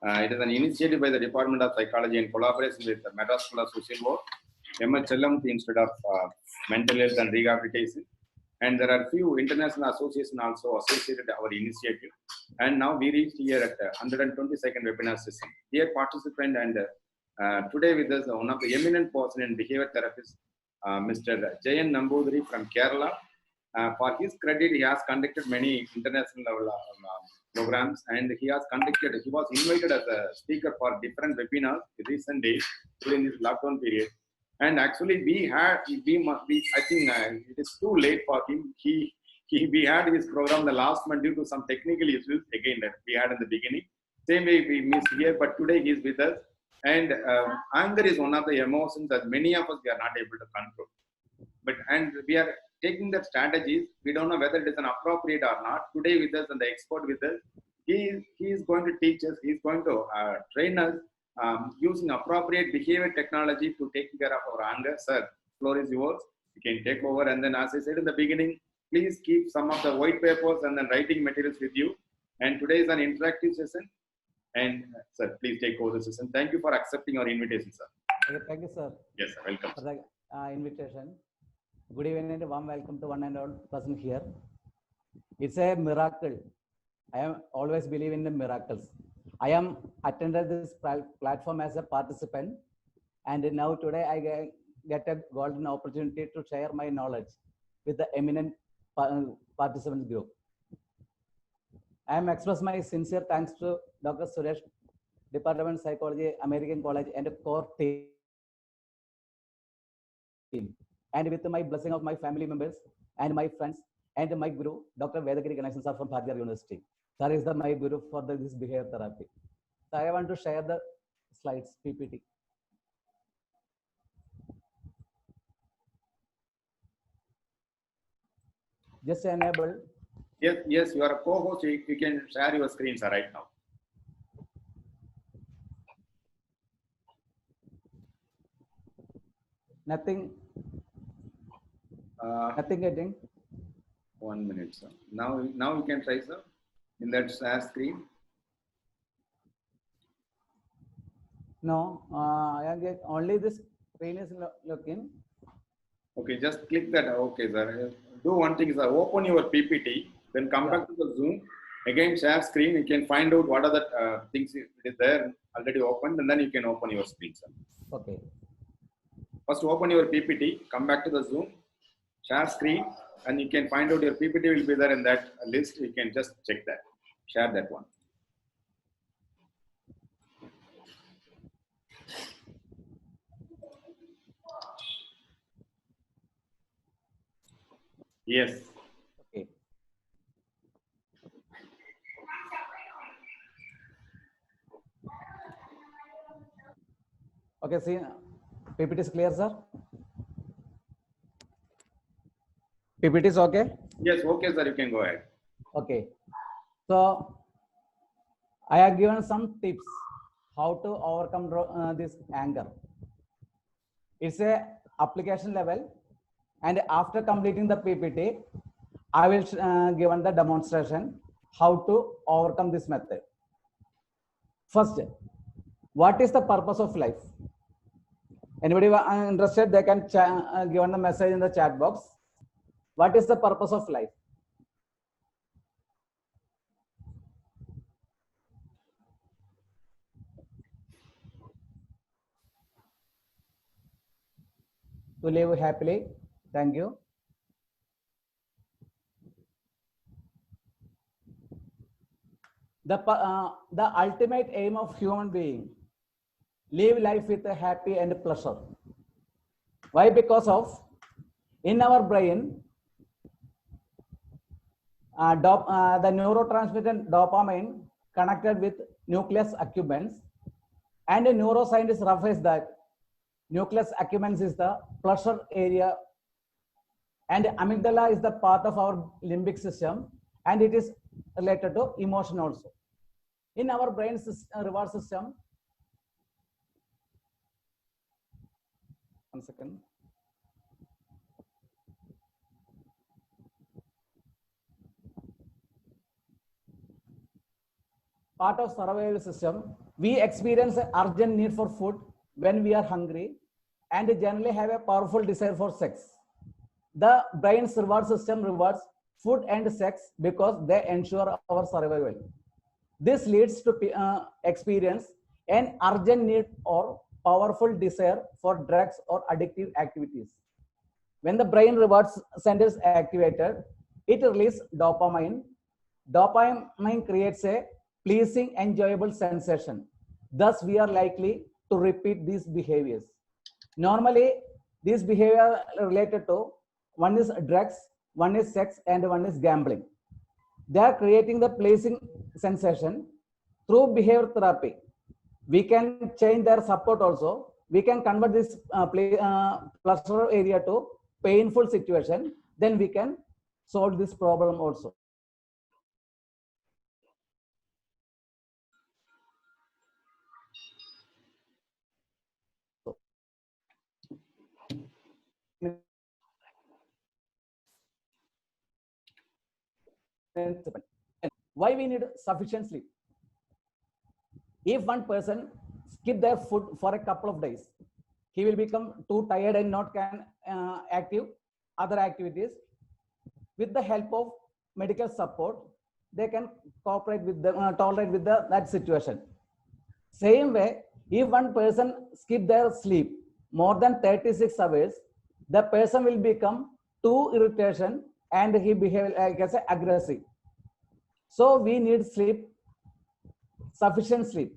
It is an initiative by the Department of Psychology in collaboration with the Madras School of Social Work, M.H. Chellamuthi Institute of Mental Health and Rehabilitation. And there are few international associations also associated our initiative. And now we reached here at 122nd webinar session. Dear participant, and today with us one of the eminent person in behavior therapist, Mr. Jayan Nambudiri from Kerala. For his credit, he has conducted many international level programs, and he was invited as a speaker for different webinars in recent days during this lockdown period. And actually, I think it is too late for him. We had his program the last month due to some technical issues again that we had in the beginning. Same way we missed here, but today he is with us. And anger is one of the emotions that many of us we are not able to control. And we are taking the strategies. We don't know whether it is an appropriate or not. Today with us and the expert with us, he is going to teach us. He is going to train us using appropriate behavior technology to take care of our anger. Sir, floor is yours. You can take over. And then, as I said in the beginning, please keep some of the white papers and then writing materials with you. And today is an interactive session. And sir, please take over the session. Thank you for accepting our invitation, sir. Okay, thank you, sir. Yes, sir. Welcome. For the invitation. Good evening and warm welcome to one and all person here. It's a miracle. I am always believe in the miracles. I am attended this platform as a participant, and now today I get a golden opportunity to share my knowledge with the eminent participant group. I am express my sincere thanks to Dr. Suresh, Department of Psychology, American College, and core team. And with my blessing of my family members and my friends and my guru, Dr. Vedagiri Ganesan sir from Bharatiyar University. Sir is my guru for this behavior therapy. So I want to share the slides, PPT. Just enable. Yes, you are a co-host. You can share your screen, sir, right now. Nothing getting. 1 minute, sir. Now you can try, sir, in that share screen. No, I get only this screen is looking. Okay, just click that. Okay, sir. Do one thing, sir. Open your PPT, then come back to the Zoom. Again, share screen. You can find out what are the things it is there already opened, and then you can open your screen, sir. Okay. First, open your PPT. Come back to the Zoom. Share screen, and you can find out your PPT will be there in that list. You can just check that. Share that one. Yes. Okay. Okay, see, PPT is clear, sir? PPT is okay? Yes, okay, sir. You can go ahead. Okay. So, I have given some tips how to overcome this anger. It's a application level. And after completing the PPT, I will given the demonstration how to overcome this method. First, what is the purpose of life? Anybody interested? They can give the message in the chat box. What is the purpose of life? To live happily. Thank you. The ultimate aim of human being, live life with a happy and pleasure. Why? Because of in our brain, the neurotransmitter dopamine connected with nucleus accumbens, and a neuroscientist refers that nucleus accumbens is the pleasure area, and amygdala is the part of our limbic system, and it is related to emotion also. In our brain reward system, 1 second. part of survival system. We experience an urgent need for food when we are hungry and generally have a powerful desire for sex. The brain's reward system rewards food and sex because they ensure our survival. This leads to experience an urgent need or powerful desire for drugs or addictive activities. When the brain rewards center is activated, it releases dopamine. Dopamine creates a pleasing, enjoyable sensation. Thus, we are likely to repeat these behaviors. Normally, these behaviors are related to one is drugs, one is sex, and one is gambling. They are creating the pleasing sensation through behavior therapy. We can change their support also. We can convert this pleasure area to painful situation. Then we can solve this problem also. Why we need sufficient sleep? If one person skip their food for a couple of days, he will become too tired and not can active other activities. With the help of medical support, they can cooperate with the tolerate with that situation. Same way, if one person skip their sleep more than 36 hours, the person will become too irritation and he behave like as aggressive. So we need sleep, sufficient sleep.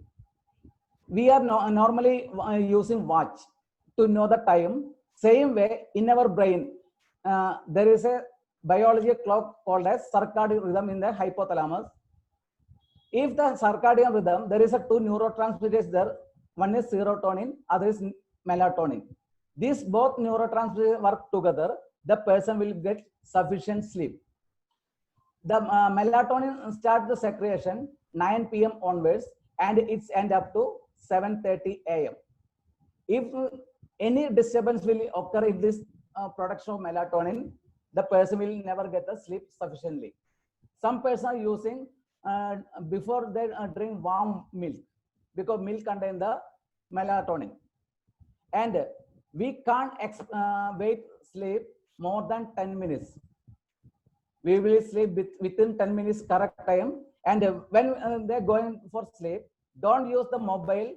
We are normally using watch to know the time. Same way, in our brain, there is a biological clock called as circadian rhythm in the hypothalamus. If the circadian rhythm, there is a two neurotransmitters there. One is serotonin, other is melatonin. These both neurotransmitters work together. The person will get sufficient sleep. The melatonin starts the secretion 9 p.m. onwards, and it's end up to 7:30 a.m. If any disturbance will occur in this production of melatonin, the person will never get the sleep sufficiently. Some persons are using before they drink warm milk because milk contains the melatonin, and we can't wait sleep more than 10 minutes. We will sleep within 10 minutes correct time, and when they're going for sleep, don't use the mobile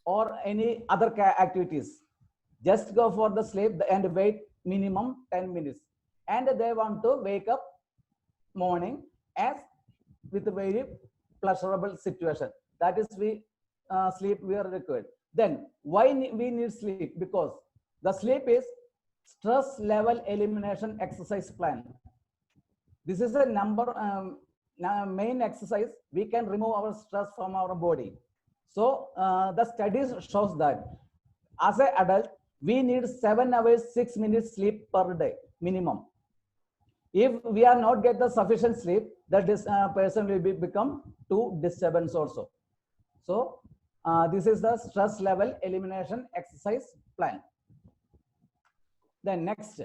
or any other activities. Just go for the sleep and wait minimum 10 minutes, and they want to wake up morning as with a very pleasurable situation. That is we sleep we are required. Then why we need sleep? Because the sleep is stress level elimination exercise plan. This is a main exercise. We can remove our stress from our body. So the studies shows that as an adult, we need 7 hours, 6 minutes sleep per day minimum. If we are not get the sufficient sleep, that this person will become too disturbance also. So this is the stress level elimination exercise plan. Then next,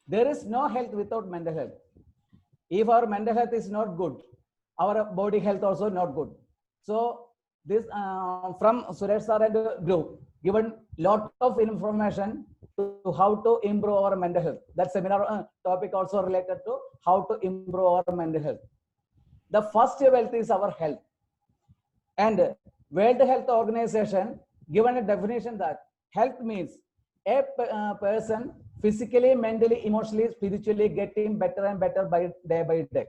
there is no health without mental health. If our mental health is not good, our body health also not good. So this from Suresh sir and group given lot of information to how to improve our mental health. That seminar topic also related to how to improve our mental health. The first wealth is our health, and World Health Organization given a definition that health means a person physically, mentally, emotionally, spiritually getting better and better by day.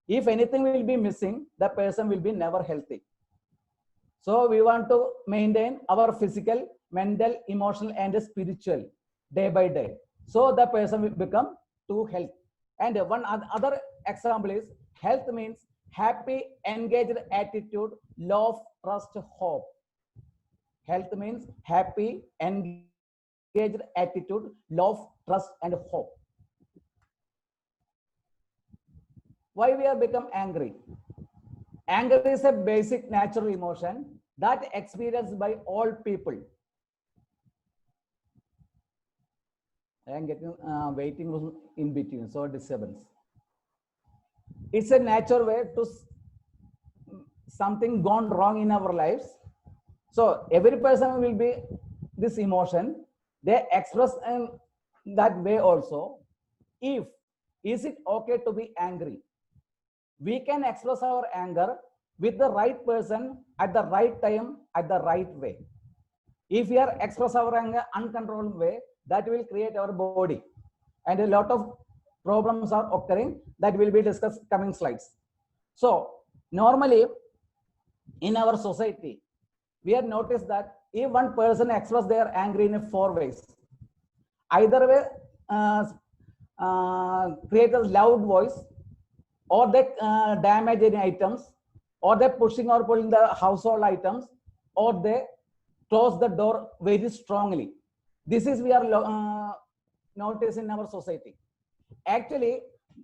If anything will be missing, the person will be never healthy. So we want to maintain our physical, mental, emotional, and spiritual day by day. So the person will become to health. And one other example is health means happy, engaged attitude, love, trust, hope. Health means happy, engaged attitude, love, trust, and hope. Why we have become angry? Anger is a basic natural emotion that experienced by all people. I am getting waiting in between, so disturbance. It's a natural way to something gone wrong in our lives. So every person will be this emotion. They express in that way also. If is it okay to be angry? We can express our anger with the right person at the right time at the right way. If we are express our anger uncontrolled way, that will create our body, and a lot of problems are occurring that will be discussed coming slides. So normally in our society, we have noticed that if one person express their anger in 4 ways, either way, create a loud voice, or they damage any items, or they pushing or pulling the household items, or they close the door very strongly. This is we are notice in our society. Actually,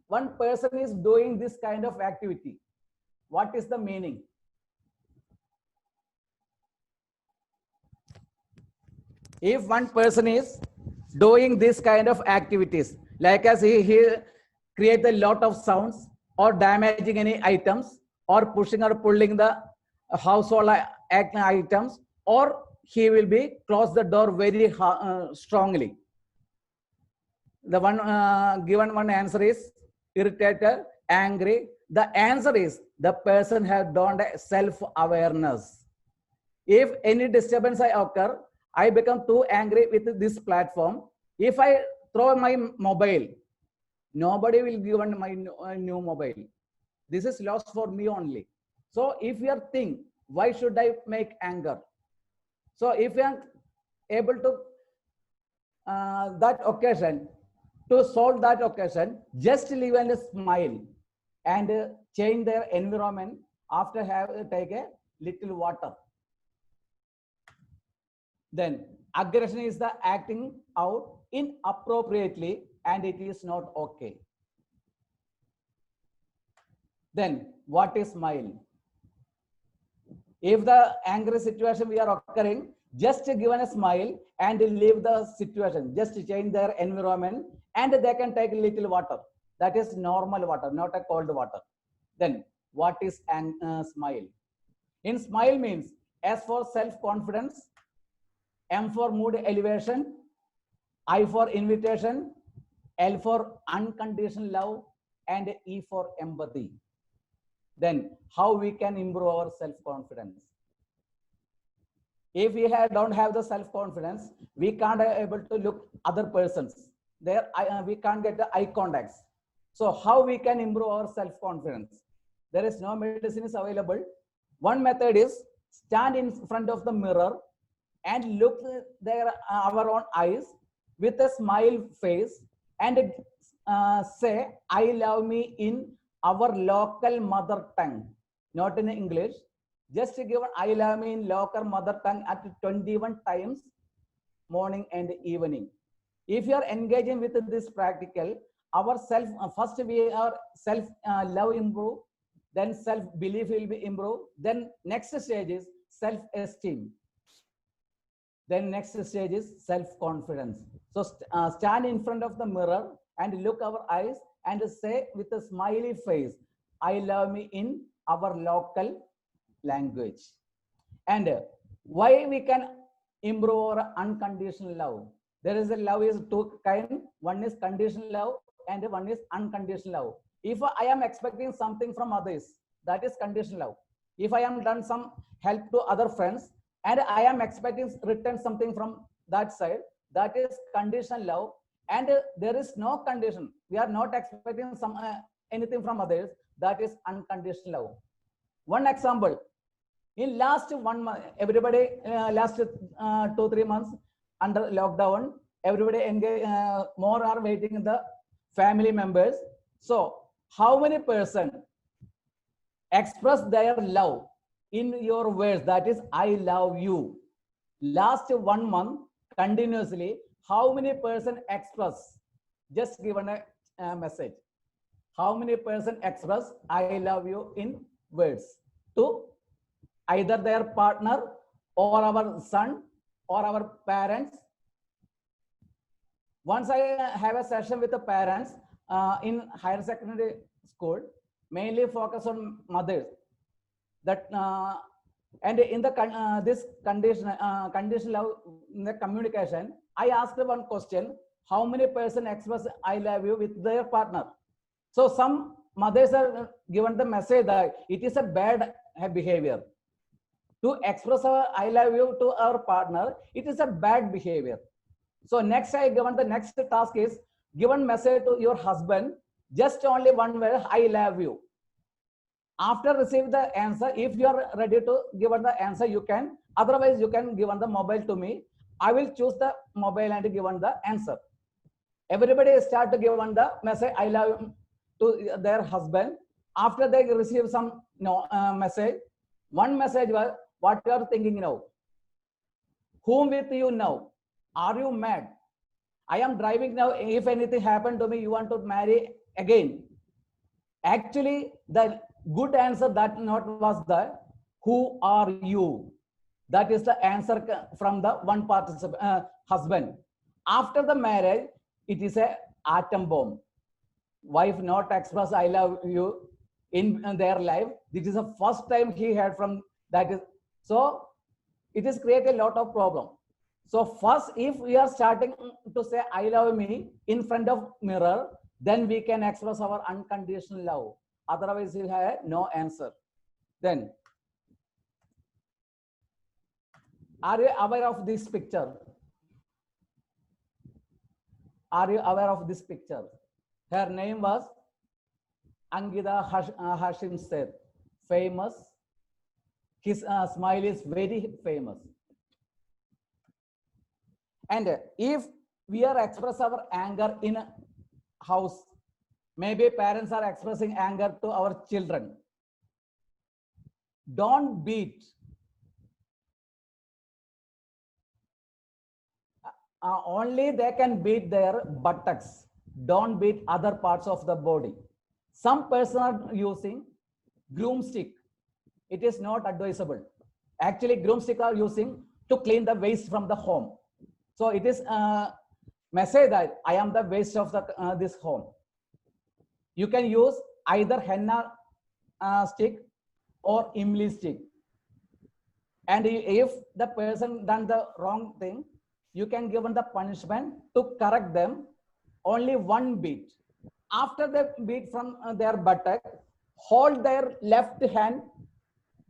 one person is doing this kind of activity. What is the meaning? If one person is doing this kind of activities, like as he create a lot of sounds, or damaging any items, or pushing or pulling the household items, or he will be close the door very strongly. The one given one answer is irritated, angry. The answer is the person has done self-awareness. If any disturbance I occur, I become too angry with this platform. If I throw my mobile, nobody will give my new mobile. This is lost for me only. So if you are think, why should I make anger? So if you are able to that occasion, to solve that occasion, just live and smile, and change their environment after take a little water. Then aggression is the acting out inappropriately, and it is not okay. Then what is smile? If the angry situation we are occurring, just give a smile and leave the situation, just change their environment, and they can take a little water. That is normal water, not a cold water. Then what is smile? In smile means S for self-confidence, M for mood elevation, I for invitation, L for unconditional love, and E for empathy. Then how we can improve our self-confidence? If we don't have the self-confidence, we can't able to look other persons. There we can't get the eye contacts. So how we can improve our self-confidence? There is no medicine is available. One method is stand in front of the mirror and look there our own eyes with a smile face, and say I love me in our local mother tongue, not in English. Just give I love me in local mother tongue at 21 times, morning and evening. If you are engaging with this practical, our self first we are self love improve, then self belief will be improved, then next stage is self esteem, then next stage is self confidence. So stand in front of the mirror and look our eyes and say with a smiley face, I love me in our local language. And why we can improve our unconditional love? There is a love is two kind. One is conditional love and one is unconditional love. If I am expecting something from others, that is conditional love. If I am done some help to other friends and I am expecting return something from that side, that is conditional love. And there is no condition. We are not expecting some anything from others. That is unconditional love. One example. In last 1 month, everybody last 2-3 months under lockdown, everybody engage, more are waiting the family members. So how many person express their love in your words? That is, I love you. Last 1 month continuously, how many person express? Just given a message. How many person express I love you in words to either their partner or our son or our parents? Once I have a session with the parents in higher secondary school, mainly focus on mothers. that and in the this conditional in the communication, I asked one question: how many person express I love you with their partner? So some mothers are given the message that it is a bad behavior to express our I love you to our partner. It is a bad behavior. So next I given the next task is given message to your husband, just only one word, I love you. After receive the answer, if you are ready to give the answer, you can. Otherwise, you can give the mobile to me. I will choose the mobile and give the answer. Everybody start to give the message I love you to their husband. After they receive some message, one message was what you are thinking now. Whom with you now? Are you mad? I am driving now. If anything happened to me, you want to marry again. Actually, the good answer that not was the who are you? That is the answer from the one participant husband. After the marriage, it is a atom bomb. Wife not express I love you in their life. This is the first time he heard from that is so. It is create a lot of problem. So first, if we are starting to say I love me in front of mirror, then we can express our unconditional love. Otherwise, we'll have no answer. Then, are you aware of this picture? Are you aware of this picture? Her name was Angida Hashim Seth, famous. His smile is very famous. And if we are express our anger in a house, maybe parents are expressing anger to our children. Don't beat. Only they can beat their buttocks. Don't beat other parts of the body. Some person are using broomstick. It is not advisable. Actually, broomstick are using to clean the waste from the home. So it is message that I am the waste of the this home. You can use either henna stick or imli stick. And if the person done the wrong thing, you can give them the punishment to correct them. Only one beat. After the beat from their buttock, hold their left hand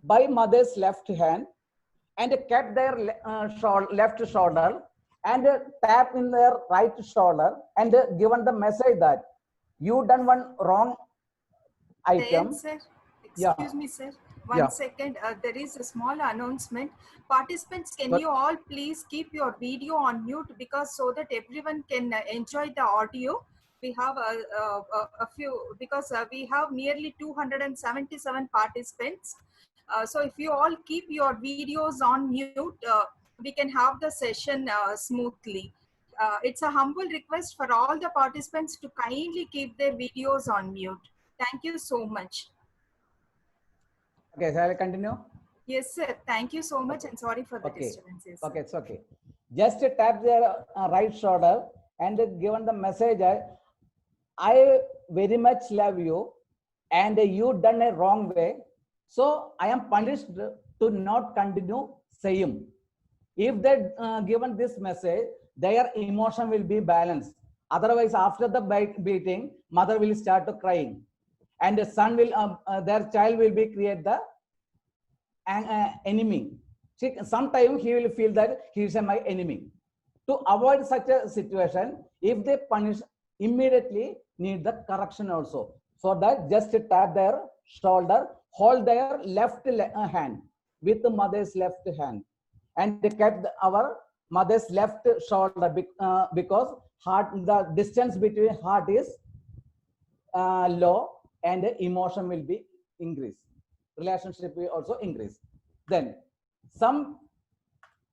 by mother's left hand and kept their left shoulder and tap in their right shoulder and given the message that you done one wrong item. Sir, Yeah. excuse me, sir. One second. There is a small announcement. Participants, can you all please keep your video on mute because so that everyone can enjoy the audio. We have a few because we have nearly 277 participants. So if you all keep your videos on mute, we can have the session smoothly. It's a humble request for all the participants to kindly keep their videos on mute. Thank you so much. Okay, shall I continue? Yes, sir. Thank you so much and sorry for the disturbances. Okay, it's okay. Just tap their right shoulder and given the message, I very much love you and you done a wrong way. So I am punished to not continue same. If they given this message, their emotion will be balanced. Otherwise, after the beating, mother will start to crying. And the son will, their child will be create the enemy. Sometimes he will feel that he is my enemy. To avoid such a situation, if they punish immediately, need the correction also. For that, just tap their shoulder, hold their left hand with the mother's left hand, and they kept our mother's left shoulder because heart, the distance between heart is low and the emotion will be increased. Relationship will also increase. Then some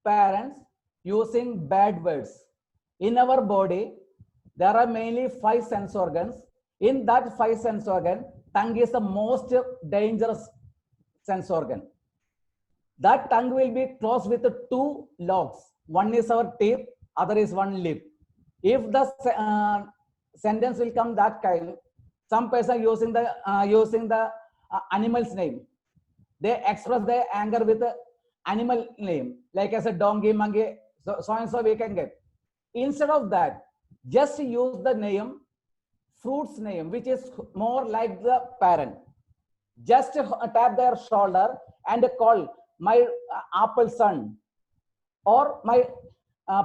parents using bad words. In our body, there are mainly 5 sense organs. In that 5 sense organ, tongue is the most dangerous sense organ. That tongue will be closed with 2 lobes. One is our teeth, other is one lip. If the sentence will come that kind, some person using the animal's name. they express their anger with a animal name, like as a donkey, monkey, so and so we can get. Instead of that, just use the name, fruit's name, which is more like the parent. Just tap their shoulder and call my apple son or my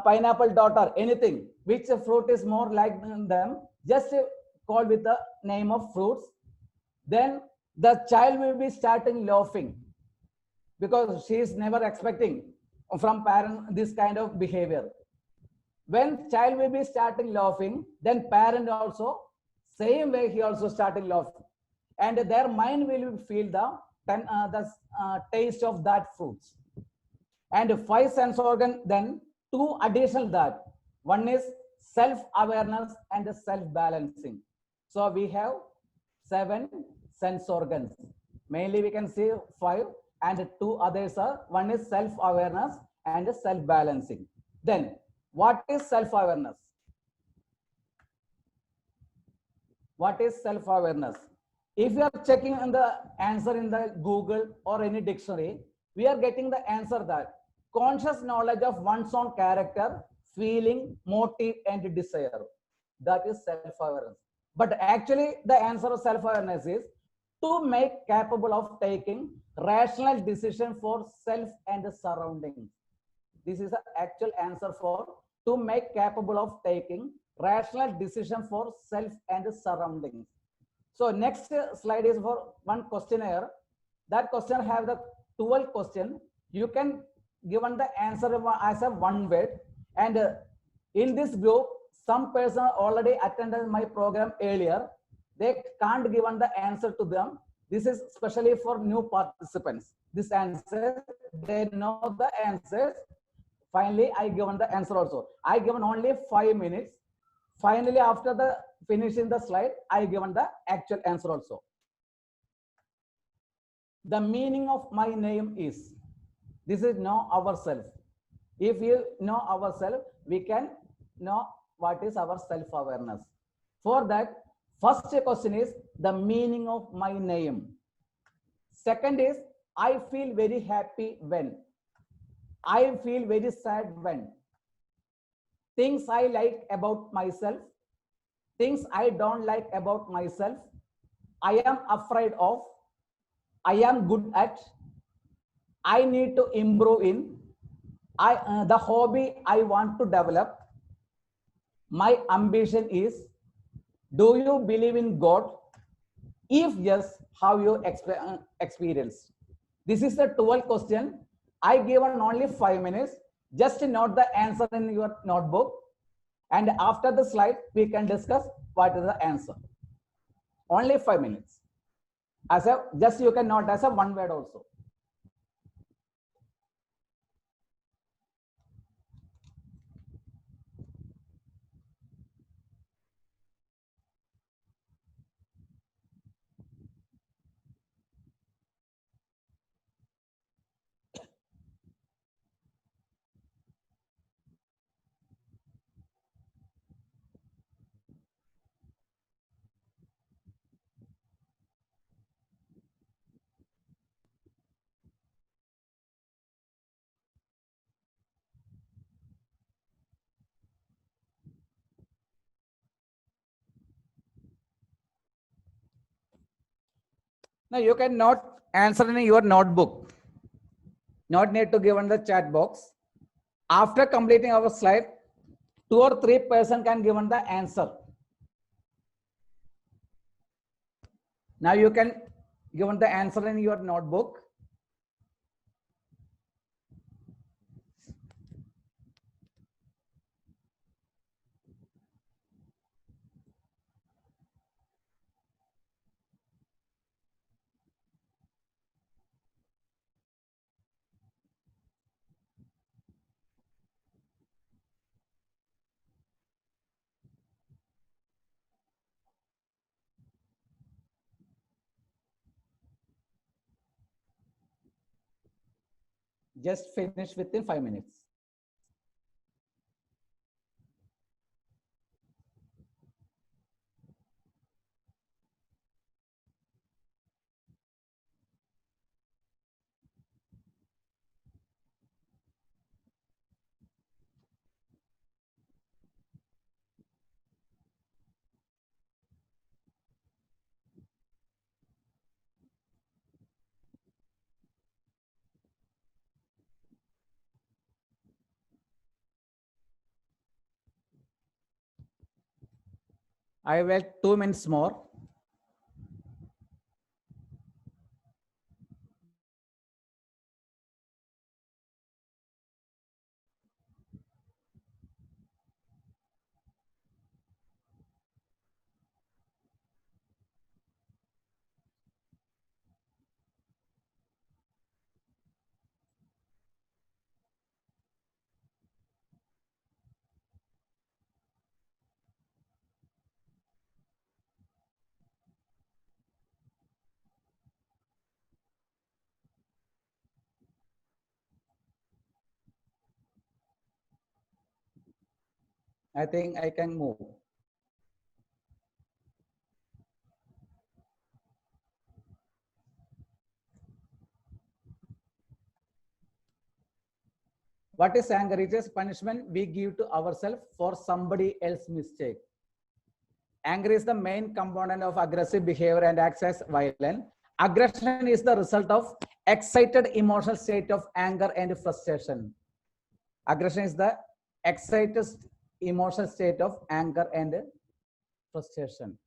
pineapple daughter, anything which fruit is more like them, just call with the name of fruits. Then the child will be starting laughing because she is never expecting from parent this kind of behavior. When child will be starting laughing, then parent also same way he also starting laughing, and their mind will feel the taste of that fruits. And 5 sense organ, then 2 additional that. One is self-awareness and self-balancing. So we have 7 sense organs. Mainly we can see 5 and 2 others are, one is self-awareness and self-balancing. Then what is self-awareness? What is self-awareness? If you are checking in the answer in the Google or any dictionary, we are getting the answer that conscious knowledge of one's own character, feeling, motive, and desire. That is self-awareness. But actually, the answer of self-awareness is to make capable of taking rational decision for self and surroundings. This is the actual answer for to make capable of taking rational decision for self and surroundings. So next slide is for one questionnaire. That question have the 12 question. You can given the answer as a one word. And in this group, some person already attended my program earlier. They can't given the answer to them. This is especially for new participants. This answer, they know the answers. Finally, I given the answer also. I given only 5 minutes. Finally, after the finishing the slide, I given the actual answer also. The meaning of my name is, this is know ourselves. If you know ourselves, we can know what is our self-awareness. For that, first question is the meaning of my name. Second is, I feel very happy when. I feel very sad when. Things I like about myself, things I don't like about myself, I am afraid of, I am good at, I need to improve in, the hobby I want to develop, my ambition is, do you believe in God? If yes, how you experience? This is the 12 question. I given only 5 minutes. Just note the answer in your notebook. And after the slide, we can discuss what is the answer. Only 5 minutes. As a just you can note as a one word also. Now you can not answer in your notebook. Not need to give in the chat box. After completing our slide, 2 or 3 person can give the answer. Now you can give the answer in your notebook. Just finish within 5 minutes. I wait 2 minutes more. I think I can move. What is anger? It is punishment we give to ourselves for somebody else's mistake. Anger is the main component of aggressive behavior and acts as violent. Aggression is the result of excited emotional state of anger and frustration. Aggression is the excited emotional state of anger and frustration.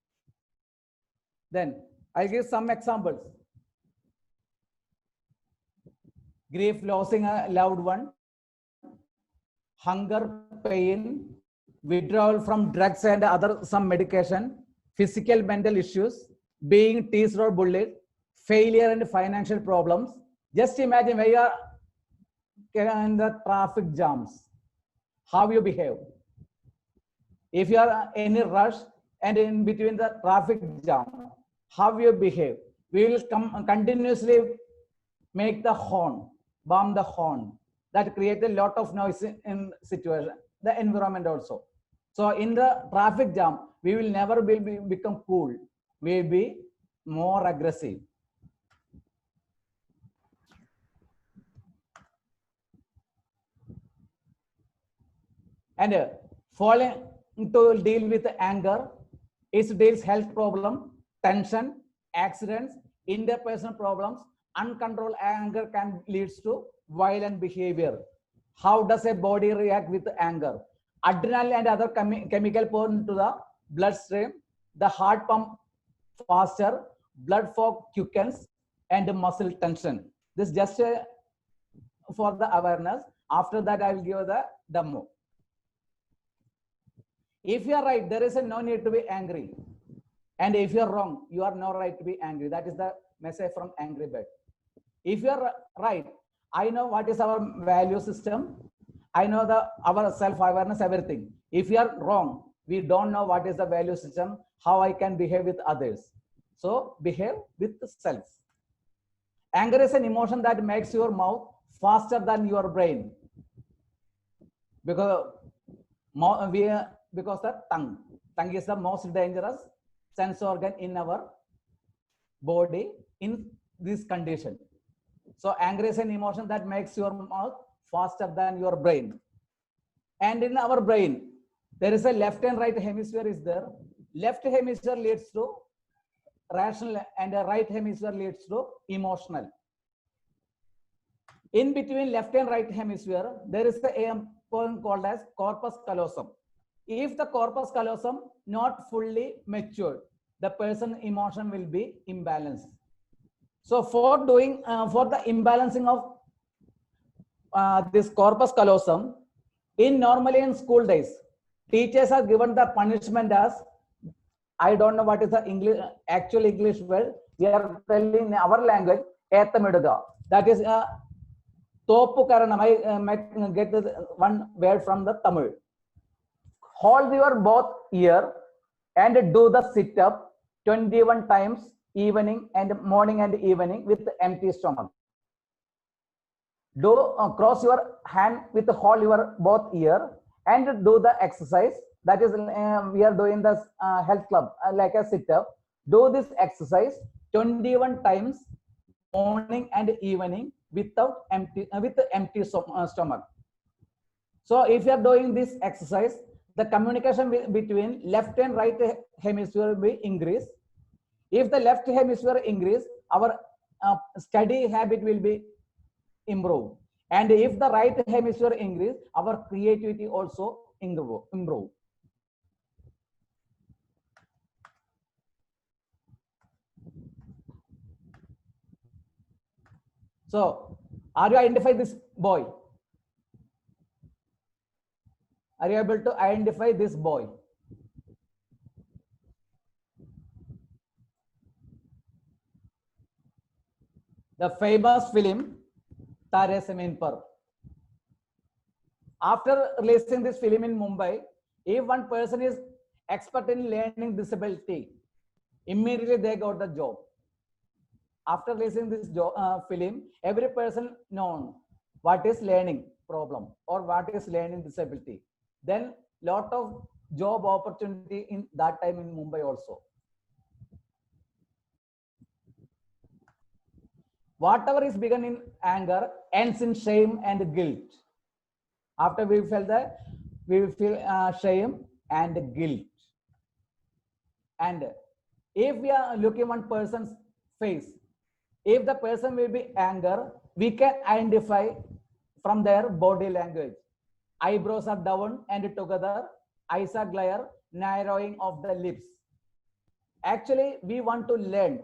Then I'll give some examples. Grief, losing a loved one, hunger, pain, withdrawal from drugs and other some medication, physical, mental issues, being teased or bullied, failure and financial problems. Just imagine when you are in the traffic jams, how you behave. If you are in a rush and in between the traffic jam, how you behave. We will continuously make the horn, bomb the horn. That creates a lot of noise in situation, the environment also. So in the traffic jam, we will never become cool. We will be more aggressive. And falling to deal with anger, it deals health problem, tension, accidents, interpersonal problems. Uncontrolled anger can lead to violent behavior. How does a body react with anger? Adrenaline and other chemical pour into the bloodstream. The heart pump faster, blood flow quickens, and muscle tension. This just for the awareness. After that, I will give the demo. If you are right, there is no need to be angry. And if you are wrong, you are no right to be angry. That is the message from Angry Bird. If you are right, I know what is our value system. I know our self-awareness, everything. If you are wrong, we don't know what is the value system, how I can behave with others. So behave with self. Anger is an emotion that makes your mouth faster than your brain. Because the tongue is the most dangerous sense organ in our body in this condition. So anger is an emotion that makes your mouth faster than your brain. And in our brain, there is a left and right hemisphere is there. Left hemisphere leads to rational and the right hemisphere leads to emotional. In between left and right hemisphere, there is a point called as corpus callosum. If the corpus callosum not fully matured, the person emotion will be imbalanced. So for doing for the imbalancing of this corpus callosum, normally in school days, teachers are given the punishment as, I don't know what is the actual English word. We are telling in our language, Ethamiduga. That is Topu Karanam. I might get one word from the Tamil. Hold your both ear and do the sit up 21 times morning and evening with empty stomach. Do cross your hand with hold your both ear and do the exercise. That is we are doing this health club like a sit up. Do this exercise 21 times morning and evening without empty stomach. So if you are doing this exercise, the communication between left and right hemisphere will be increased. If the left hemisphere increase, our study habit will be improved. And if the right hemisphere increase, our creativity also improve. So, are you identify this boy? Are you able to identify this boy? The famous film Tare Zameen Par. After releasing this film in Mumbai, if one person is expert in learning disability, immediately they got the job. After releasing this film, every person known what is learning problem or what is learning disability. Then lot of job opportunity in that time in Mumbai also. Whatever is begun in anger ends in shame and guilt. After we felt that, we will feel shame and guilt. And if we are looking one person's face, if the person will be anger, we can identify from their body language. Eyebrows are down and together, eyes are glare, narrowing of the lips. Actually, we want to learn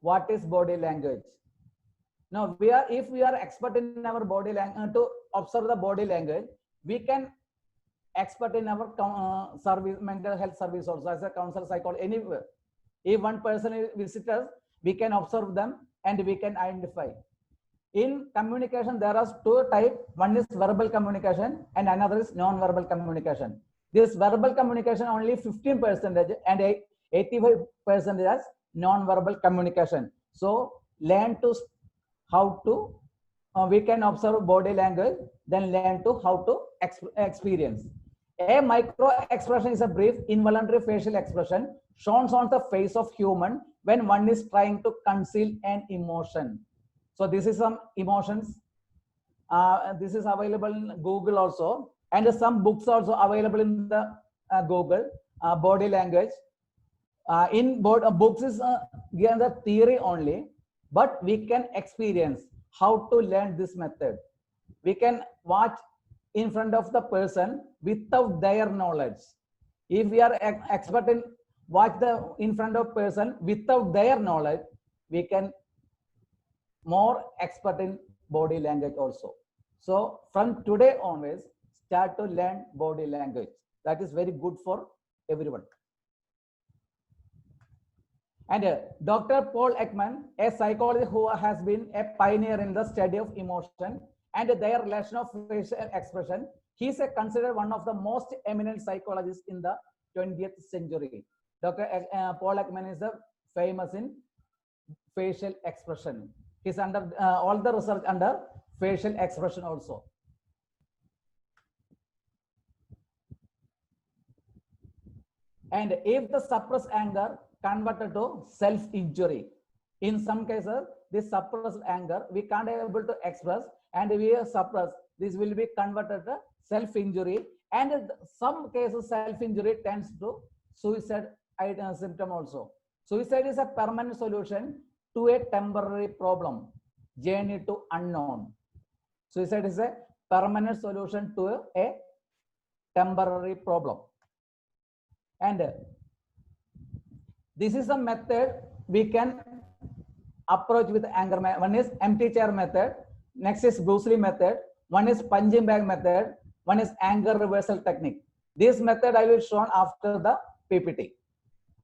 what is body language. Now, if we are expert in our body language, to observe the body language, we can expert in our service, mental health service also, as a counselor, psychologist, anywhere. If one person visits us, we can observe them and we can identify. In communication, there are two types. One is verbal communication and another is non-verbal communication. This verbal communication only 15% and 85% is non-verbal communication. So learn to how to, we can observe body language, then learn to how to experience. A micro expression is a brief involuntary facial expression shown on the face of human when one is trying to conceal an emotion. So this is some emotions. This is available in Google also, and some books also available in the Google. Body language. In books is given the theory only, but we can experience how to learn this method. We can watch in front of the person without their knowledge. If we are expert in watch in front of person without their knowledge, we can more expert in body language also. So from today onwards, start to learn body language. That is very good for everyone. And Dr. Paul Ekman, a psychologist who has been a pioneer in the study of emotion and their relation of facial expression, he is considered one of the most eminent psychologists in the 20th century. Dr. Paul Ekman is famous in facial expression. He's under all the research under facial expression also. And if the suppressed anger converted to self-injury, in some cases, this suppressed anger we can't be able to express, and we suppress. This will be converted to self-injury, and in some cases, self-injury tends to suicide symptom also. Suicide is a permanent solution to a temporary problem. Journey to unknown. Suicide is a permanent solution to a temporary problem. And this is a method we can approach with anger. One is empty chair method. Next is Bruce Lee method. One is punching bag method. One is anger reversal technique. This method I will show after the PPT.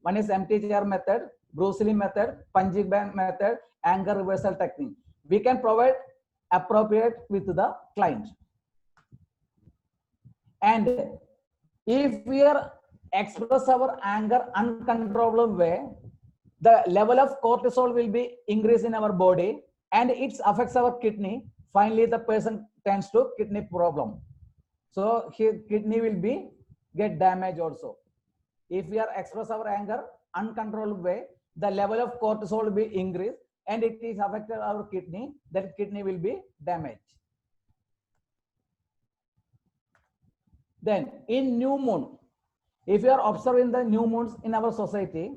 One is empty chair method, Bruce Lee method, punching bag method, anger reversal technique. We can provide appropriate with the client. And if we are express our anger uncontrollable way, the level of cortisol will be increased in our body and it affects our kidney. Finally, the person tends to kidney problem. So his kidney will be get damaged also. If we are express our anger uncontrollable way, the level of cortisol will be increased and it is affected our kidney, that kidney will be damaged. Then in new moon, if you are observing the new moons in our society,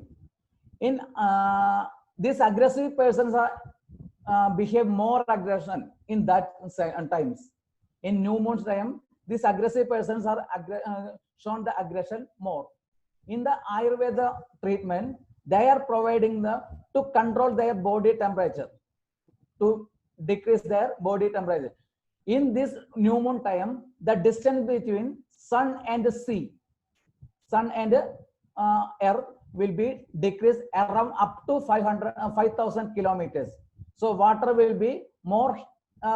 in these aggressive persons are behave more aggression in that times. In new moons time, these aggressive persons are shown the aggression more. In the Ayurveda treatment, they are providing to control their body temperature, to decrease their body temperature. In this new moon time, the distance between sun and sea, sun and earth will be decreased around up to 5,000 kilometers. So water will be more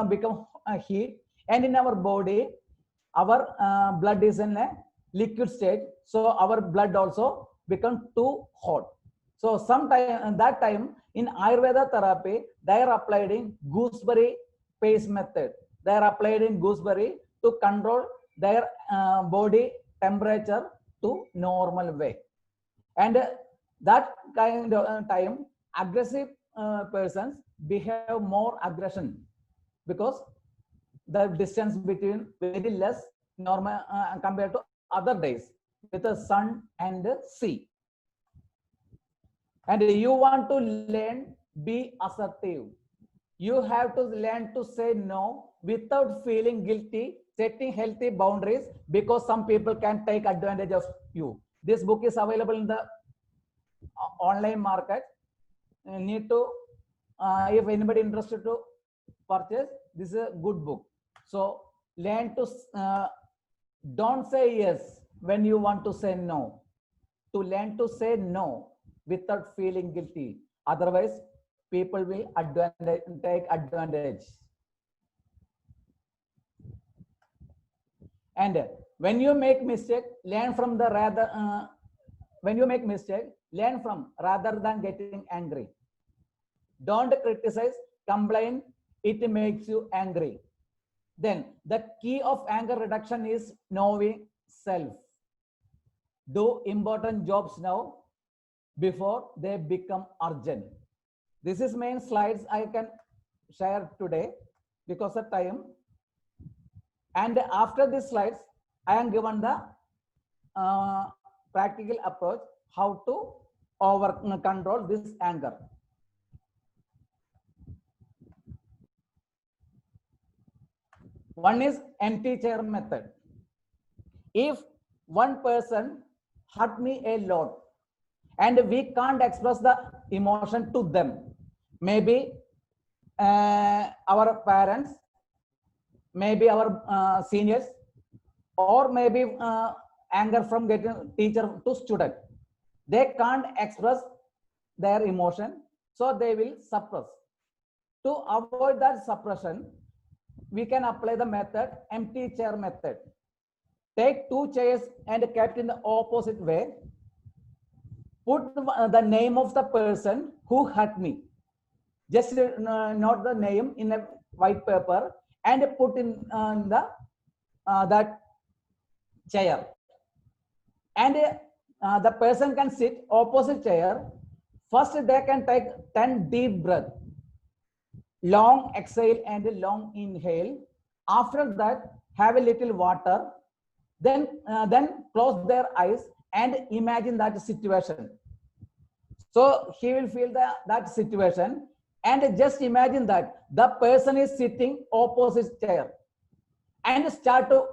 become heat, and in our body, our blood is in a liquid state, so our blood also become too hot. So sometime that time in Ayurveda therapy, they are applying gooseberry paste method. They are applied in gooseberry to control their body temperature to normal way. And that kind of time, aggressive persons behave more aggression because the distance between very less normal compared to other days with the sun and the sea. And you want to learn, be assertive. You have to learn to say no without feeling guilty, setting healthy boundaries, because some people can take advantage of you. This book is available in the online market. You need to, if anybody interested to purchase, this is a good book. So learn to, don't say yes when you want to say no. To learn to say no without feeling guilty. Otherwise, people will take advantage. And when you make mistake, learn from the rather. When you make mistake, learn from rather than getting angry. Don't criticize, complain. It makes you angry. Then the key of anger reduction is knowing self. Do important jobs now before they become urgent. This is main slides I can share today because of time. And after these slides, I am given the practical approach how to control this anger. One is empty chair method. If one person hurt me a lot and we can't express the emotion to them, maybe our parents, maybe our seniors, or maybe anger from getting teacher to student, they can't express their emotion, so they will suppress. To avoid that suppression, we can apply the method empty chair method. Take two chairs and kept in the opposite way. Put the name of the person who hurt me. Just note the name in a white paper and put in that chair. And the person can sit opposite chair. First, they can take 10 deep breaths. Long exhale and long inhale. After that, have a little water. Then close their eyes and imagine that situation. So he will feel that situation, and just imagine that the person is sitting opposite chair, and start to,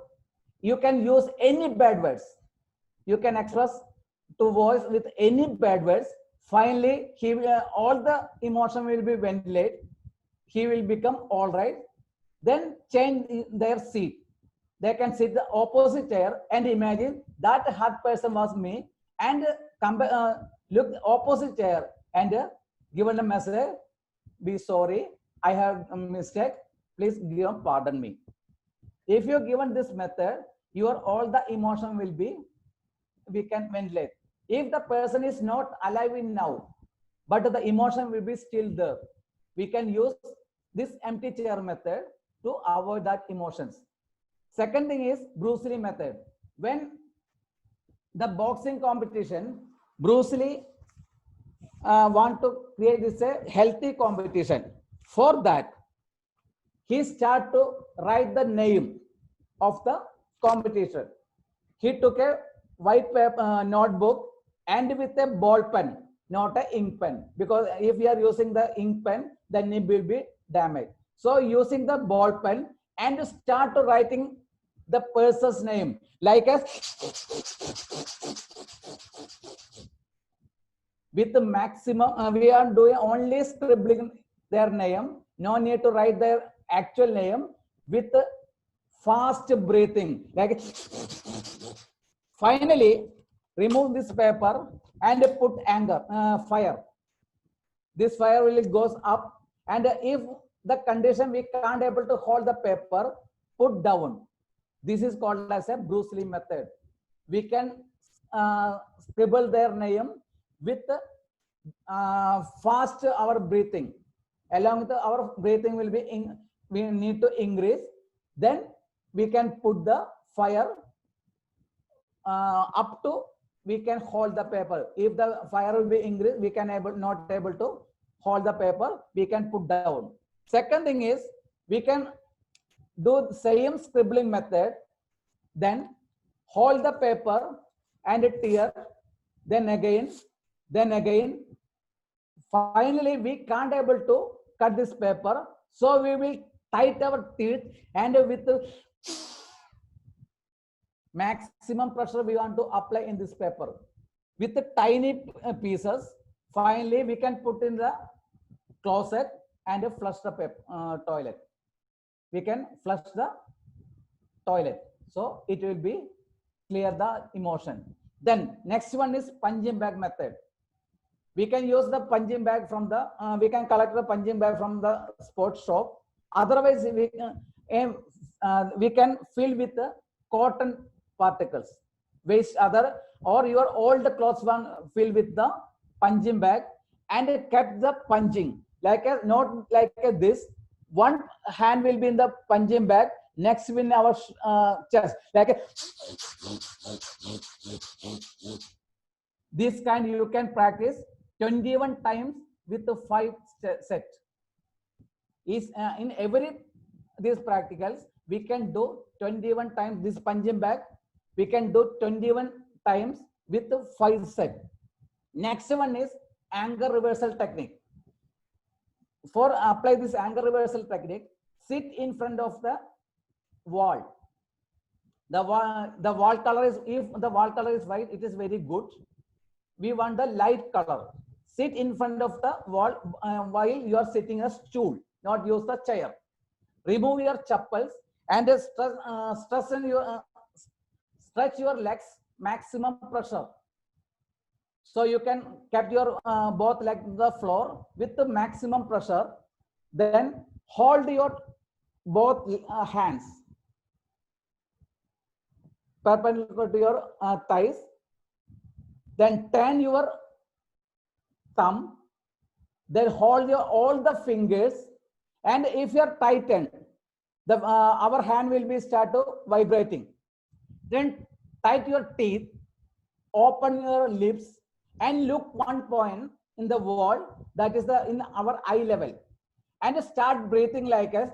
you can use any bad words. You can express to voice with any bad words. Finally, he will, all the emotion will be ventilated. He will become all right. Then change their seat. They can sit the opposite chair and imagine that hurt person was me, and look the opposite chair and given a message, be sorry, I have a mistake, please pardon me. If you're given this method, your all the emotion will be, we can ventilate. If the person is not alive in now, but the emotion will be still there, we can use this empty chair method to avoid that emotions. Second thing is Bruce Lee method. When the boxing competition, Bruce Lee want to create this a healthy competition. For that, he start to write the name of the competition. He took a white paper notebook and with a ball pen, not an ink pen, because if you are using the ink pen, then it will be damaged. So using the ball pen and start to writing the person's name like a with the maximum we are doing only scribbling their name No need to write their actual name with fast breathing. Like finally, remove this paper and put fire. This fire will goes up, and if the condition we can't able to hold the paper, put down. This is called as a Bruce Lee method. We can scribble their name with fast our breathing. Along with our breathing will be we need to increase. Then we can put the fire up to we can hold the paper. If the fire will be increased, we can not able to hold the paper. We can put down. Second thing is we can do the same scribbling method. Then hold the paper and tear. Then again. Finally, we can't able to cut this paper. So we will tight our teeth and with maximum pressure we want to apply in this paper. With the tiny pieces, finally we can put in the closet and flush the toilet. We can flush the toilet. So it will be clear the emotion. Then next one is punching bag method. We can use the punching bag from the, we can collect the punching bag from the sports shop. Otherwise, we can fill with the cotton particles, waste other, or your old clothes one fill with the punching bag and kept the punching like a not like this. One hand will be in the punching bag, next in our chest, like a, this kind you can practice 21 times with the 5 set. Is in every these practicals we can do 21 times this punching bag. We can do 21 times with the 5 set. Next one is anger reversal technique. For apply this anger reversal technique, sit in front of the wall. The wall color is, if the wall color is white, it is very good. We want the light color. Sit in front of the wall while you are sitting a stool, not use the chair. Remove your chappals and stretch your legs maximum pressure. So you can keep your both legs on the floor with the maximum pressure. Then hold your both hands perpendicular to your thighs. Then turn your thumb. Then hold your all the fingers. And if you are tightened, the our hand will be start to vibrating. Then tight your teeth, open your lips, and look one point in the wall, that is the in our eye level, and start breathing like a.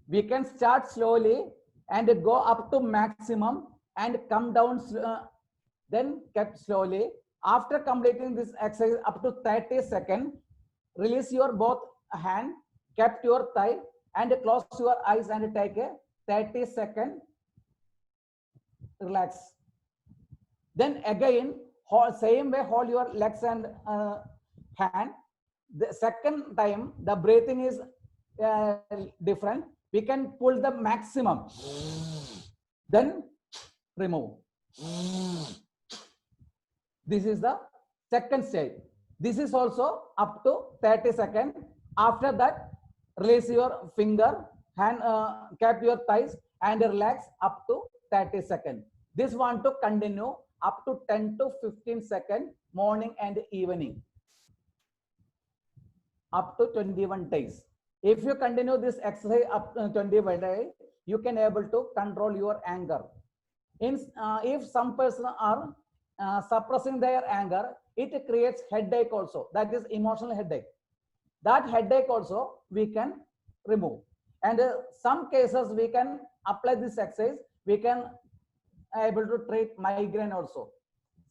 We can start slowly and go up to maximum and come down, then kept slowly. After completing this exercise up to 30 seconds, release your both hand, kept your thigh, and close your eyes and take a 30-second relax. Then again, same way, hold your legs and hand. The second time, the breathing is different. We can pull the maximum, then remove. This is the second stage. This is also up to 30 seconds. After that, release your finger, hand, cap your thighs and relax up to 30 seconds. This want to continue up to 10 to 15 seconds, morning and evening, up to 21 days. If you continue this exercise up to 21 days, you can able to control your anger. If some person are suppressing their anger, it creates headache also. That is emotional headache. That headache also we can remove. And some cases we can apply this exercise. We can able to treat migraine also.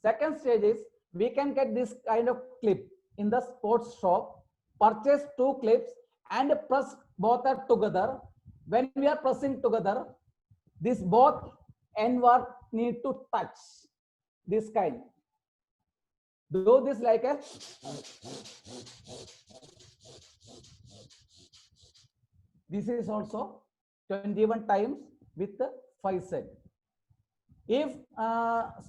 Second stage is we can get this kind of clip in the sports shop. Purchase 2 clips and press both are together. When we are pressing together, this both end word need to touch this kind. Do this like a this is also 21 times with the 5 set. If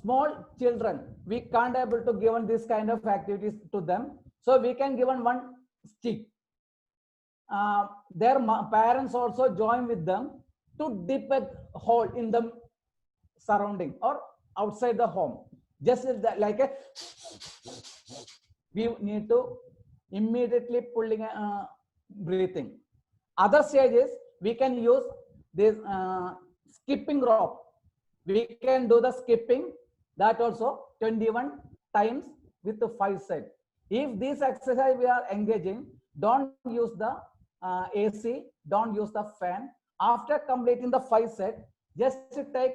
small children, we can't able to given this kind of activities to them, so we can given one stick. Their parents also join with them to dip a hole in the surrounding or outside the home. Just like a, we need to immediately pulling breathing. Other stages, we can use this skipping rope. We can do the skipping, that also 21 times with the 5 set. If this exercise we are engaging, don't use the AC, don't use the fan. After completing the 5 set, just take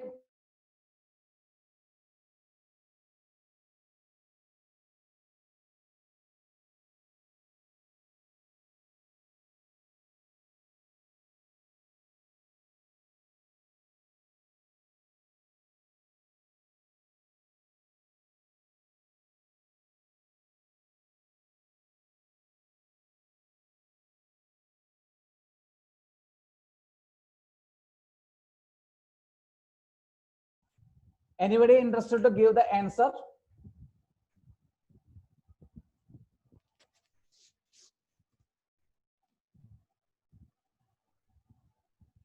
anybody interested to give the answer?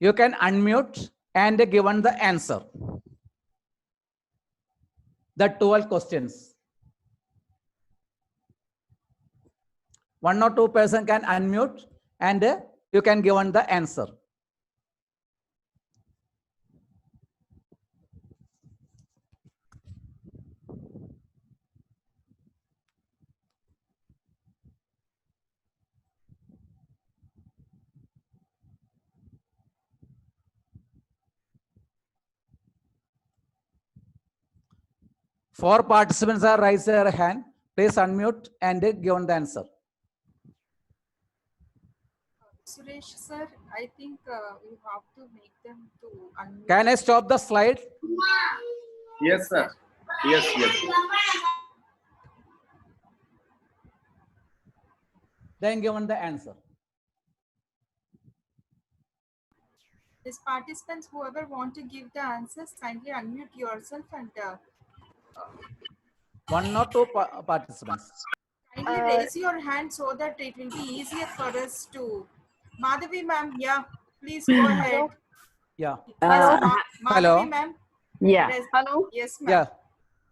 You can unmute and given the answer. The 12 questions. 1 or 2 person can unmute and you can given the answer. Four participants are raised their hand. Please unmute and given the answer. Suresh sir, I think you have to make them to unmute. Can I stop the slide? Yes, sir. Yes, yes. Then given the answer. These participants, whoever want to give the answers, kindly unmute yourself and 1 or 2 participants. kindly raise your hand so that it will be easier for us to. Madhavi ma'am, yeah, please go ahead. Yeah. Yes, Hello. Madhavi ma'am. Yeah. Hello. Yes, ma'am. Yeah.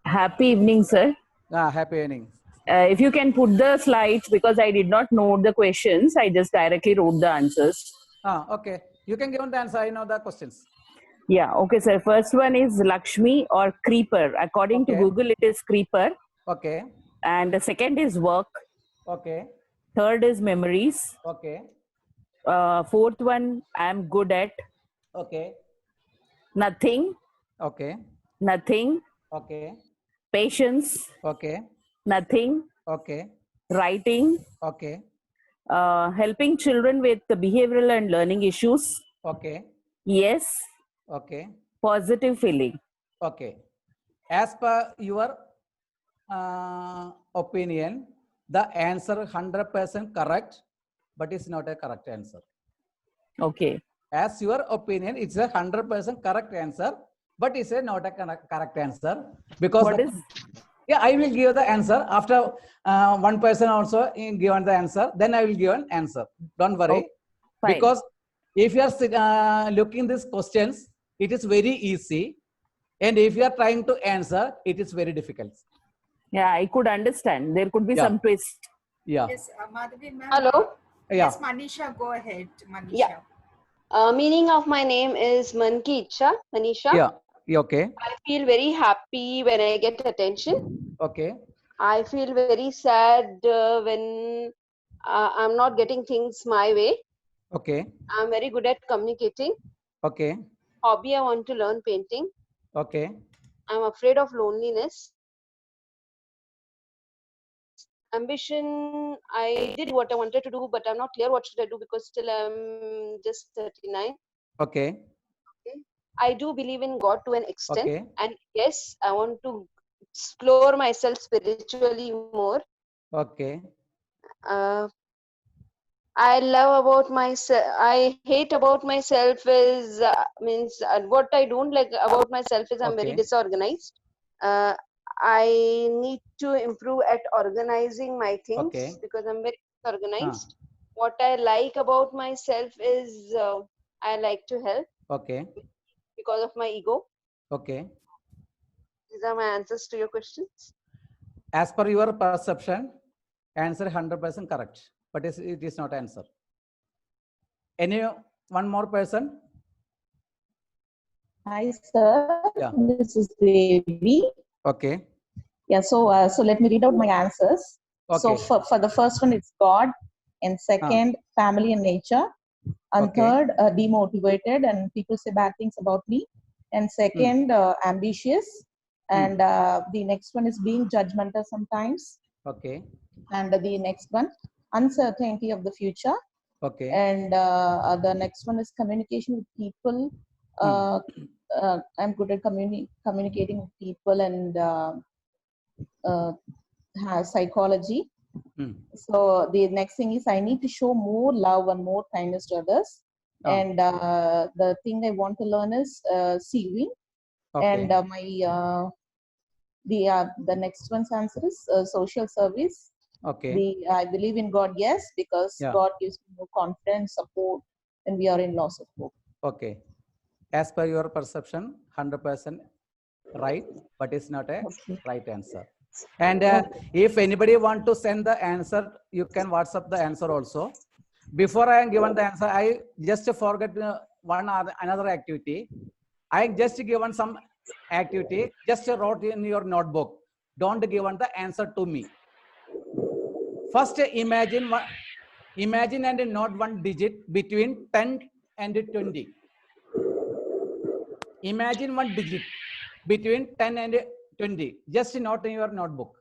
Happy evening, sir. Happy evening. If you can put the slides, because I did not know the questions, I just directly wrote the answers. Okay. You can give the answer. I know the questions. Yeah. Okay, sir. First one is Lakshmi or creeper. According to Okay. Google, it is creeper. Okay. And the second is work. Okay. Third is memories. Okay. Fourth one, I'm good at. Okay. Nothing. Okay. Nothing. Okay. Patience. Okay. Nothing. Okay. Writing. Okay. Helping children with the behavioral and learning issues. Okay. Yes. Okay. Positive feeling. Okay. As per your opinion, the answer 100% correct, but it's not a correct answer. Okay. As your opinion, it's a 100% correct answer, but it's a not a correct answer because What is? Yeah, I will give the answer after one person also given the answer. Then I will give an answer. Don't worry, Fine. because if you are looking these questions, it is very easy, and if you are trying to answer, it is very difficult. Yeah, I could understand. There could be Yeah. some twist. Yeah. Yes, Madhavi ma'am. Hello. Yes, Manisha, go ahead. Manisha. Yeah. Meaning of my name is Man Ki Ichha, Manisha. Yeah. Okay. I feel very happy when I get attention. Okay. I feel very sad when I'm not getting things my way. Okay. I'm very good at communicating. Okay. Hobby, I want to learn painting. Okay. I'm afraid of loneliness. Ambition, I did what I wanted to do, but I'm not clear what should I do because still I'm just 39. Okay. I do believe in God to an extent. Okay. And yes, I want to explore myself spiritually more. Okay. Uh, I love about myself. I hate about myself is means what I don't like about myself is I'm very Okay. disorganized. Uh, I need to improve at organizing my things Okay. because I'm very Huh. disorganized. What I like about myself is I like to help Okay. because of my ego. Okay. These are my answers to your questions. As per your perception, answer 100% correct, but it is not answer. Any one more person? Hi, sir. Yeah. This is Devi. Okay. Yeah, so let me read out my answers. So Okay. for the first one, it's God, and second, family and nature, and Okay. third, demotivated, and people say bad things about me, and second, ambitious, and the next one is being judgmental sometimes, Okay. and the next one, uncertainty of the future, Okay. and the next one is communication with people. I'm good at communicating with people, and have psychology. So the next thing is I need to show more love and more kindness to others. And the thing I want to learn is sewing. Okay. And the next one's answer is social service. Okay. I believe in God, yes, because Yeah. God gives me more confidence, support when we are in loss of hope. Okay. As per your perception, 100% right, but it's not a right answer. And if anybody want to send the answer, you can WhatsApp the answer also. Before I am given the answer, I just forget another activity. I just given some activity, just wrote in your notebook. Don't given the answer to me. First, imagine and not one digit between 10 and 20. Imagine one digit between 10 and 20. Just not in your notebook.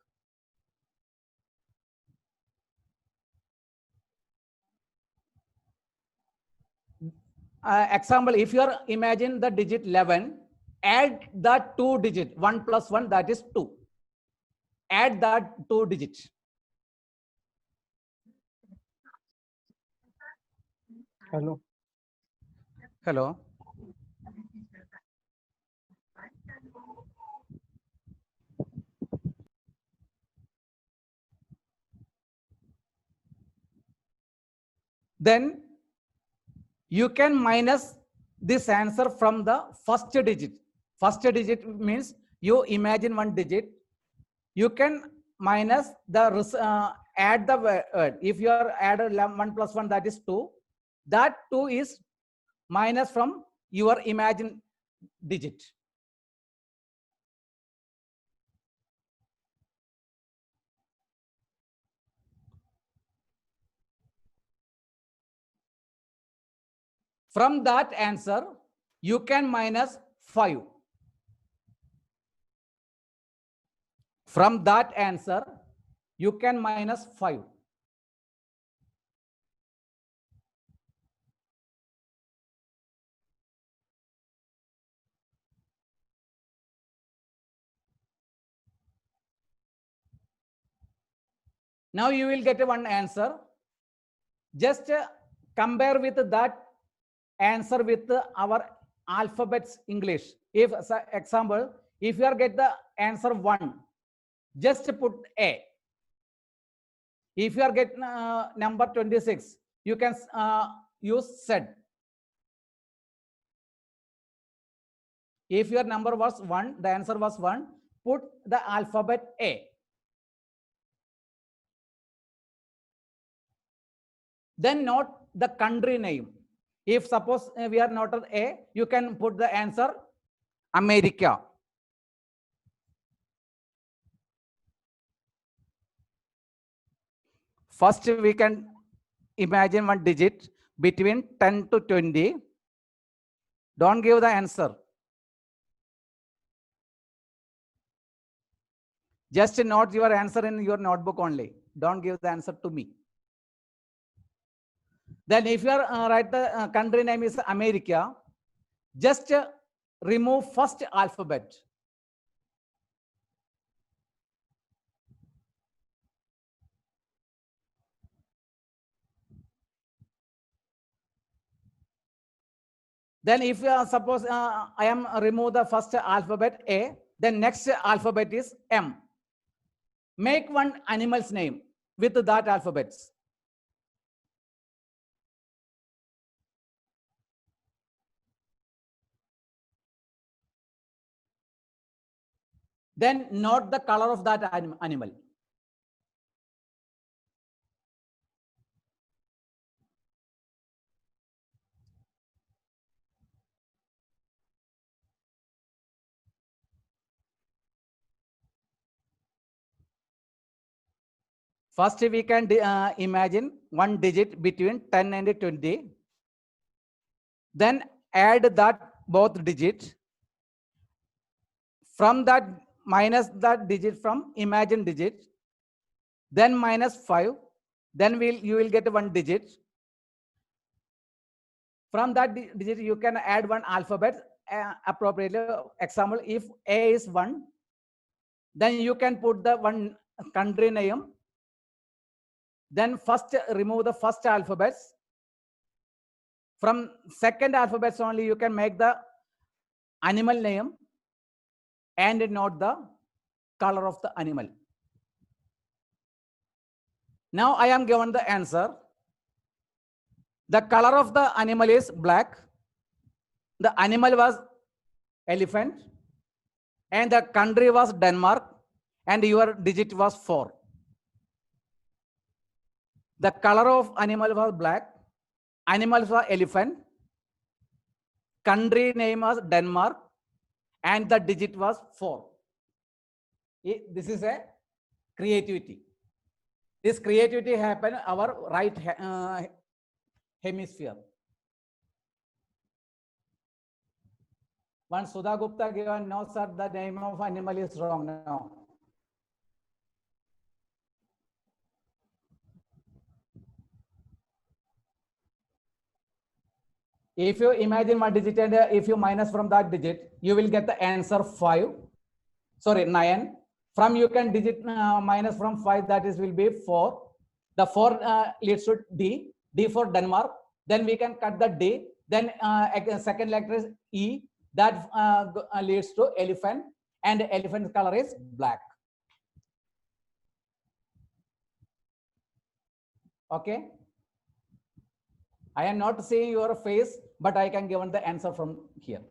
Example, if you are imagine the digit 11, add that 2 digit, 1 plus 1, that is 2. Add that 2 digits. Hello. Hello. Then you can minus this answer from the first digit. First digit means you imagine one digit. You can minus the add the word. If you are add 1 plus 1, that is 2. That 2 is minus from your imagined digit. From that answer, you can minus 5. From that answer, you can minus 5. Now you will get one answer. Just compare with that answer with our alphabets English. If example, if you are get the answer 1, just put A. If you are get number 26, you can use Z. If your number was 1, the answer was 1, put the alphabet A. Then note the country name. If suppose we are noted A, you can put the answer America. First, we can imagine one digit between 10 to 20. Don't give the answer. Just note your answer in your notebook only. Don't give the answer to me. Then if you are write the country name is America, just remove first alphabet. Then if suppose I am remove the first alphabet A, then next alphabet is M. Make one animal's name with that alphabets. Then note the color of that animal. First, we can imagine one digit between 10 and 20. Then add that both digits. From that, minus that digit from imagined digit. Then minus 5. Then you will get one digit. From that digit, you can add one alphabet appropriately. Example, if A is 1, then you can put the one country name. Then first remove the first alphabets. From second alphabets only, you can make the animal name and note the color of the animal. Now I am given the answer. The color of the animal is black. The animal was elephant. And the country was Denmark. And your digit was 4. The color of animal was black. Animal was elephant. Country name was Denmark. And the digit was 4. This is a creativity. This creativity happened our right hemisphere. One Sudha Gupta given, no sir, the name of animal is wrong now. If you imagine one digit and if you minus from that digit, you will get the answer 9. From you can digit minus from 5, that is will be 4. The 4 leads to D. D for Denmark. Then we can cut the D. Then second letter is E. That leads to elephant. And elephant color is black. Okay. I am not seeing your face, but I can give the answer from here.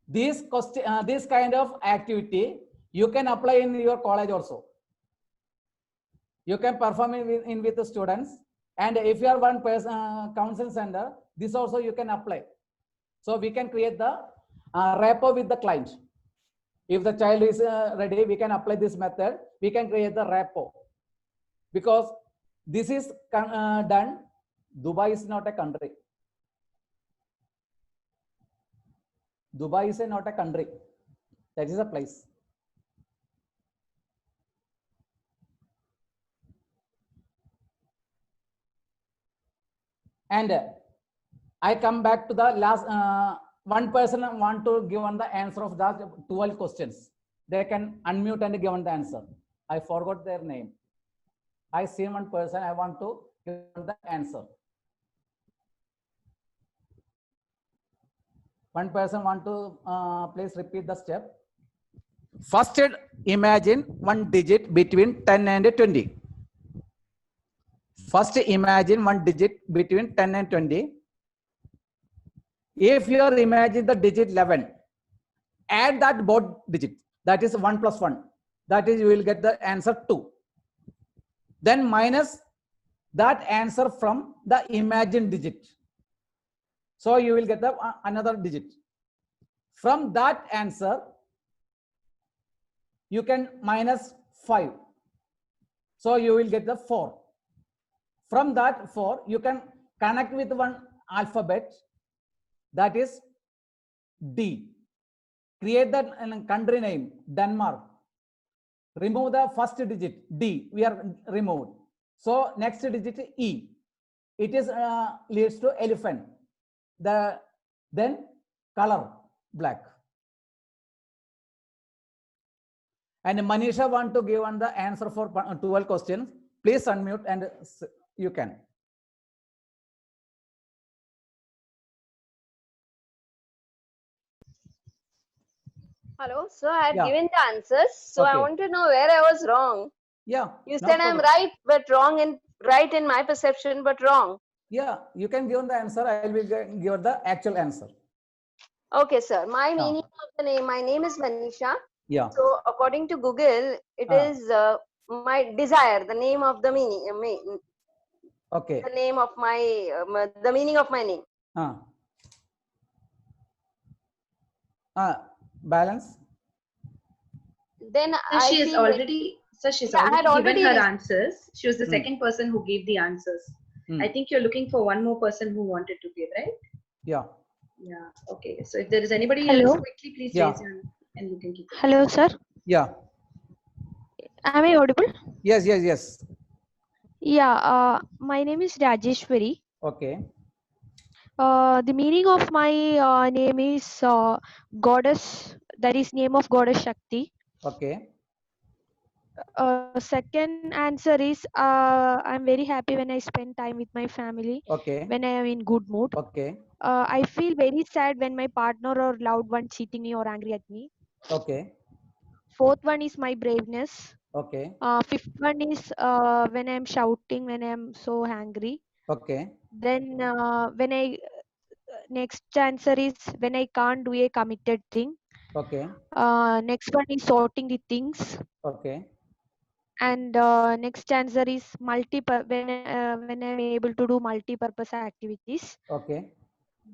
This kind of activity you can apply in your college also. You can perform in with the students, and if you are one person council center, this also you can apply. So we can create the rapport with the client. If the child is ready, we can apply this method. We can create the rapport, because this is done. Dubai is not a country. Dubai is not a country. That is a place. And I come back to the last. One person want to give on the answer of that 12 questions. They can unmute and give on the answer. I forgot their name. I see one person. I want to give the answer. One person want to please repeat the step. First, imagine one digit between 10 and 20. First, imagine one digit between 10 and 20. If you are imagine the digit 11, add that both digit. That is 1 plus 1. That is, you will get the answer 2. Then minus that answer from the imagined digit. So you will get the another digit. From that answer, you can minus 5. So you will get the 4. From that 4, you can connect with one alphabet, that is D. Create that country name, Denmark. Remove the first digit, D. We are removed. So next digit E. It is leads to elephant. Then color black. And Manisha want to give on the answer for 12 questions. Please unmute and you can. Hello, so I had Yeah. given the answers. So I Okay. want to know where I was wrong. Yeah. You no said I'm problem. right, but wrong in right in my perception, but wrong. Yeah, you can give the answer. I will give the actual answer. Okay, sir. My Yeah. meaning of the name. My name is Manisha. Yeah. So according to Google, it is my desire. The name of the meaning. Okay. The name of my the meaning of my name. Balance. Then So I she is feel already, so she's Yeah, I had already given already her answers. She was the second person who gave the answers. I think you're looking for one more person who wanted to give, right? Yeah. Yeah. Okay. So if there is anybody Hello. else, quickly please Yeah. raise your hand and you can keep it. Hello, sir. Yeah. Am I audible? Yes. Yes. Yes. Yeah. My name is Rajeshwari. Okay. The meaning of my name is goddess. That is name of goddess Shakti. Okay. Second answer is I'm very happy when I spend time with my family. Okay. When I am in good mood. Okay. I feel very sad when my partner or loved one cheating me or angry at me. Okay. Fourth one is my braveness. Okay. Fifth one is when I'm shouting, when I'm so angry. Okay. Then when I next answer is when I can't do a committed thing. Okay. Next one is sorting the things. Okay. And next answer is when I'm able to do multi-purpose activities. Okay.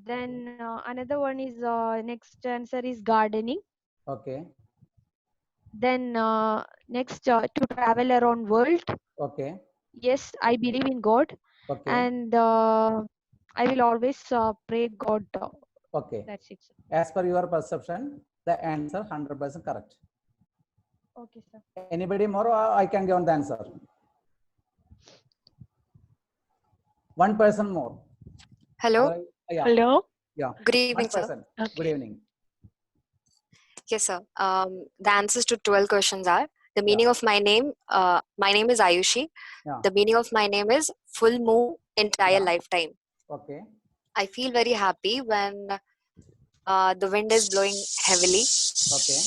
Then another one is next answer is gardening. Okay. Then next to travel around world. Okay. Yes, I believe in God, Okay. and I will always pray God. Okay. That's it. Sir. As per your perception, the answer 100% correct. Okay, sir. Anybody more? Or I can give the answer. One person more. Hello. Yeah. Hello. Yeah. Good evening, One sir. person. Okay. Good evening. Yes, sir. The answers to 12 questions are the meaning of my name. My name is Ayushi. Yeah. The meaning of my name is full moon, entire lifetime. Okay. I feel very happy when the wind is blowing heavily. Okay.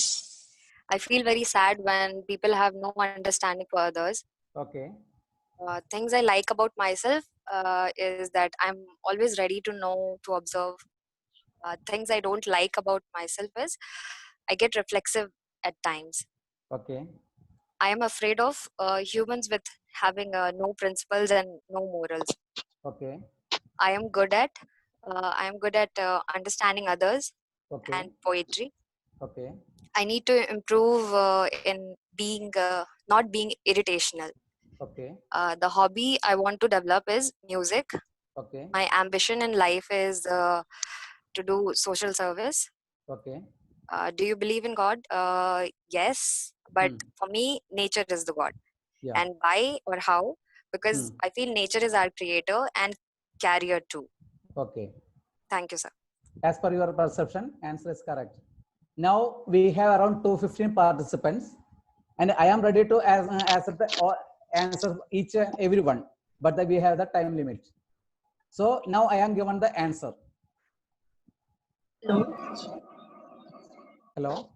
I feel very sad when people have no understanding for others. Okay. Things I like about myself is that I'm always ready to know, to observe. Things I don't like about myself is I get reflexive at times. Okay. I am afraid of humans with having no principles and no morals. Okay. I am good at understanding others Okay. and poetry. Okay. I need to improve in being not being irritational. Okay. The hobby I want to develop is music. Okay. My ambition in life is to do social service. Okay. Do you believe in God? Yes, but for me, nature is the God. Yeah. And why or how? Because I feel nature is our creator and carrier too. Okay. Thank you, sir. As per your perception, answer is correct. Now we have around 215 participants, and I am ready to answer each and every one, but we have the time limit. So now I am given the answer. Hello.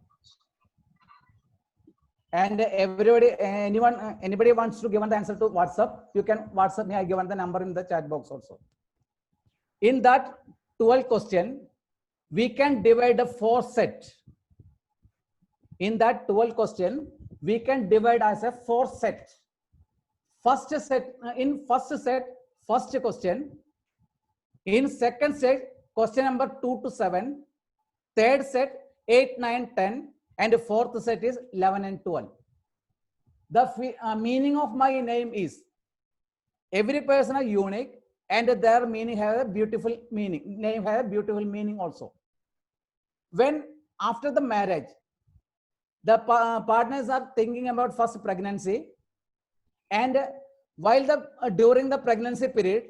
And everybody, anybody wants to give the answer to WhatsApp, you can WhatsApp me. I given the number in the chat box also. In that 12 question, we can divide the 4 set. In that 12 question, we can divide as a 4 set. First set, in first set, first question. In second set, question number 2 to 7. Third set, 8, 9, 10. And fourth set is 11 and 12. The meaning of my name is, every person is unique and their meaning has a beautiful meaning. Name has a beautiful meaning also. When after the marriage, the partners are thinking about first pregnancy, and while during the pregnancy period,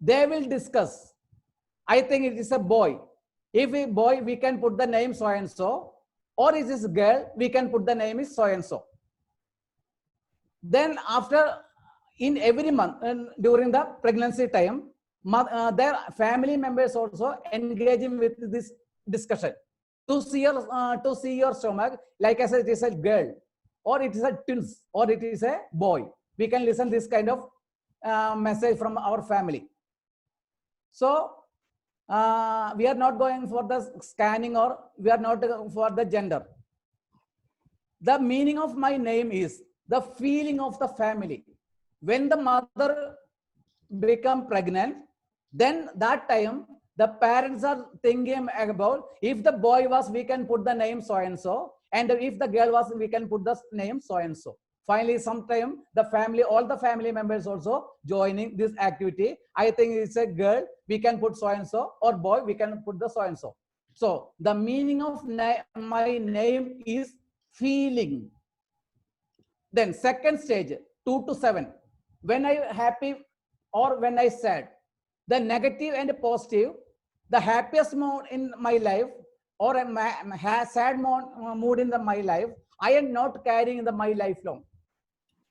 they will discuss. I think it is a boy. If a boy, we can put the name so and so, or it is a girl, we can put the name is so and so. Then after, in every month and during the pregnancy time, their family members also engaging with this discussion to see your stomach, like I said, it is a girl, or it is a twins, or it is a boy. We can listen this kind of message from our family. So we are not going for the scanning, or we are not for the gender. The meaning of my name is the feeling of the family. When the mother become pregnant, then that time the parents are thinking about, if the boy was, we can put the name so and so, and if the girl was, we can put the name so and so. Finally, sometime the family, all the family members also joining this activity. I think it's a girl, we can put so and so, or boy, we can put the so and so. So the meaning of my name is feeling. Then second stage, 2 to 7. When I happy or when I sad, the negative and positive, the happiest mood in my life or a sad mood in my life, I am not carrying in my lifelong.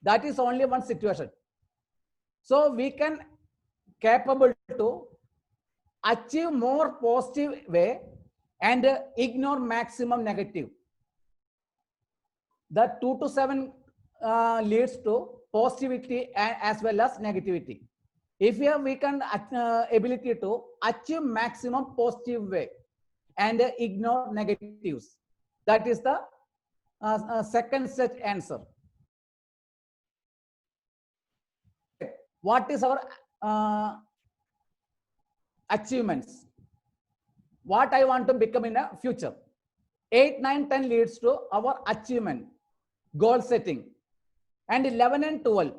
That is only one situation. So we can capable to achieve more positive way and ignore maximum negative. The 2 to 7 leads to positivity as well as negativity. If we can ability to achieve maximum positive way and ignore negatives, that is the second set answer. What is our achievements? What I want to become in a future? 8, 9, 10 leads to our achievement, goal setting, and 11 and 12.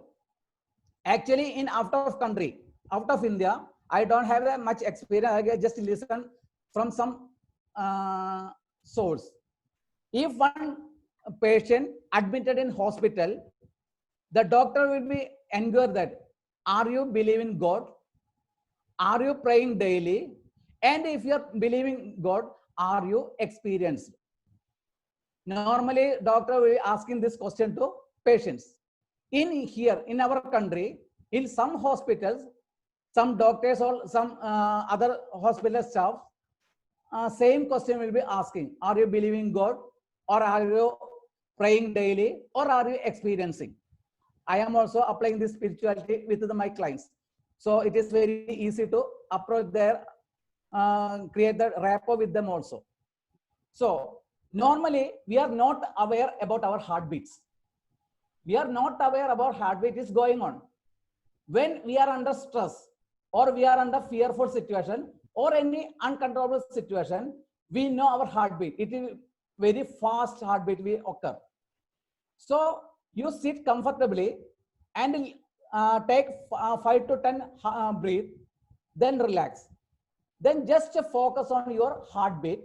Actually, in out of country, out of India, I don't have much experience. I just listen from some source. If one patient admitted in hospital, the doctor will be inquire that, are you believing God? Are you praying daily? And if you're believing God, are you experienced? Normally, doctor will be asking this question to patients. In our country, in some hospitals, some doctors or some other hospital staff, same question will be asking, are you believing God, or are you praying daily, or are you experiencing? I am also applying this spirituality with my clients. So it is very easy to approach their, create the rapport with them also. So normally we are not aware about our heartbeats. We are not aware about heartbeat is going on. When we are under stress, or we are under fearful situation, or any uncontrollable situation, we know our heartbeat. It is very fast heartbeat will occur. So you sit comfortably and take 5 to 10 breathe, then relax. Then just focus on your heartbeat.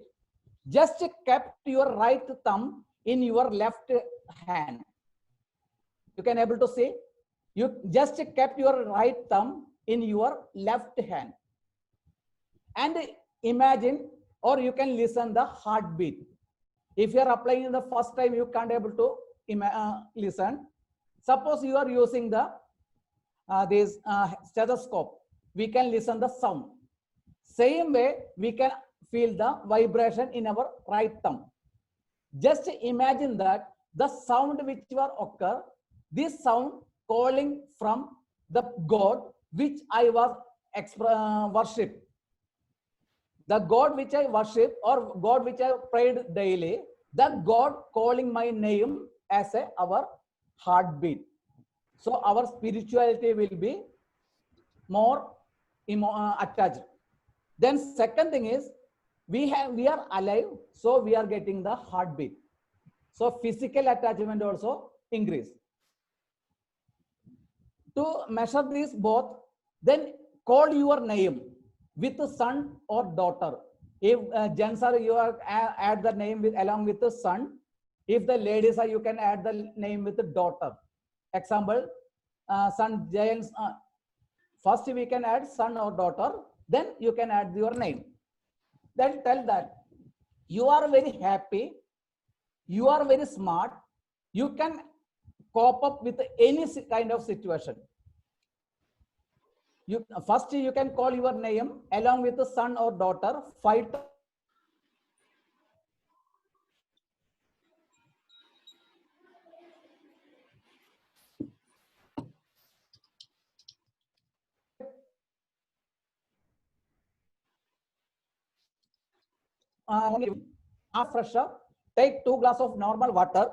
Just kept your right thumb in your left hand. You can able to see, you just kept your right thumb in your left hand. And imagine, or you can listen the heartbeat. If you are applying in the first time, you can't able to listen. Suppose you are using the this stethoscope, we can listen the sound. Same way, we can feel the vibration in our right thumb. Just imagine that the sound which will occur, this sound calling from the God which I was worship. The God which I worship, or God which I prayed daily, that God calling my name as our heartbeat. So our spirituality will be more attached. Then second thing is, we are alive, so we are getting the heartbeat. So physical attachment also increase. To measure these both, then call your name with the son or daughter. If gents are, you are add the name with along with the son. If the ladies are, you can add the name with the daughter. Example, son, Jayan's. First, we can add son or daughter. Then you can add your name. Then tell that you are very happy. You are very smart. You can cope up with any kind of situation. First, you can call your name along with the son or daughter 5 times. Fresh up, take 2 glasses of normal water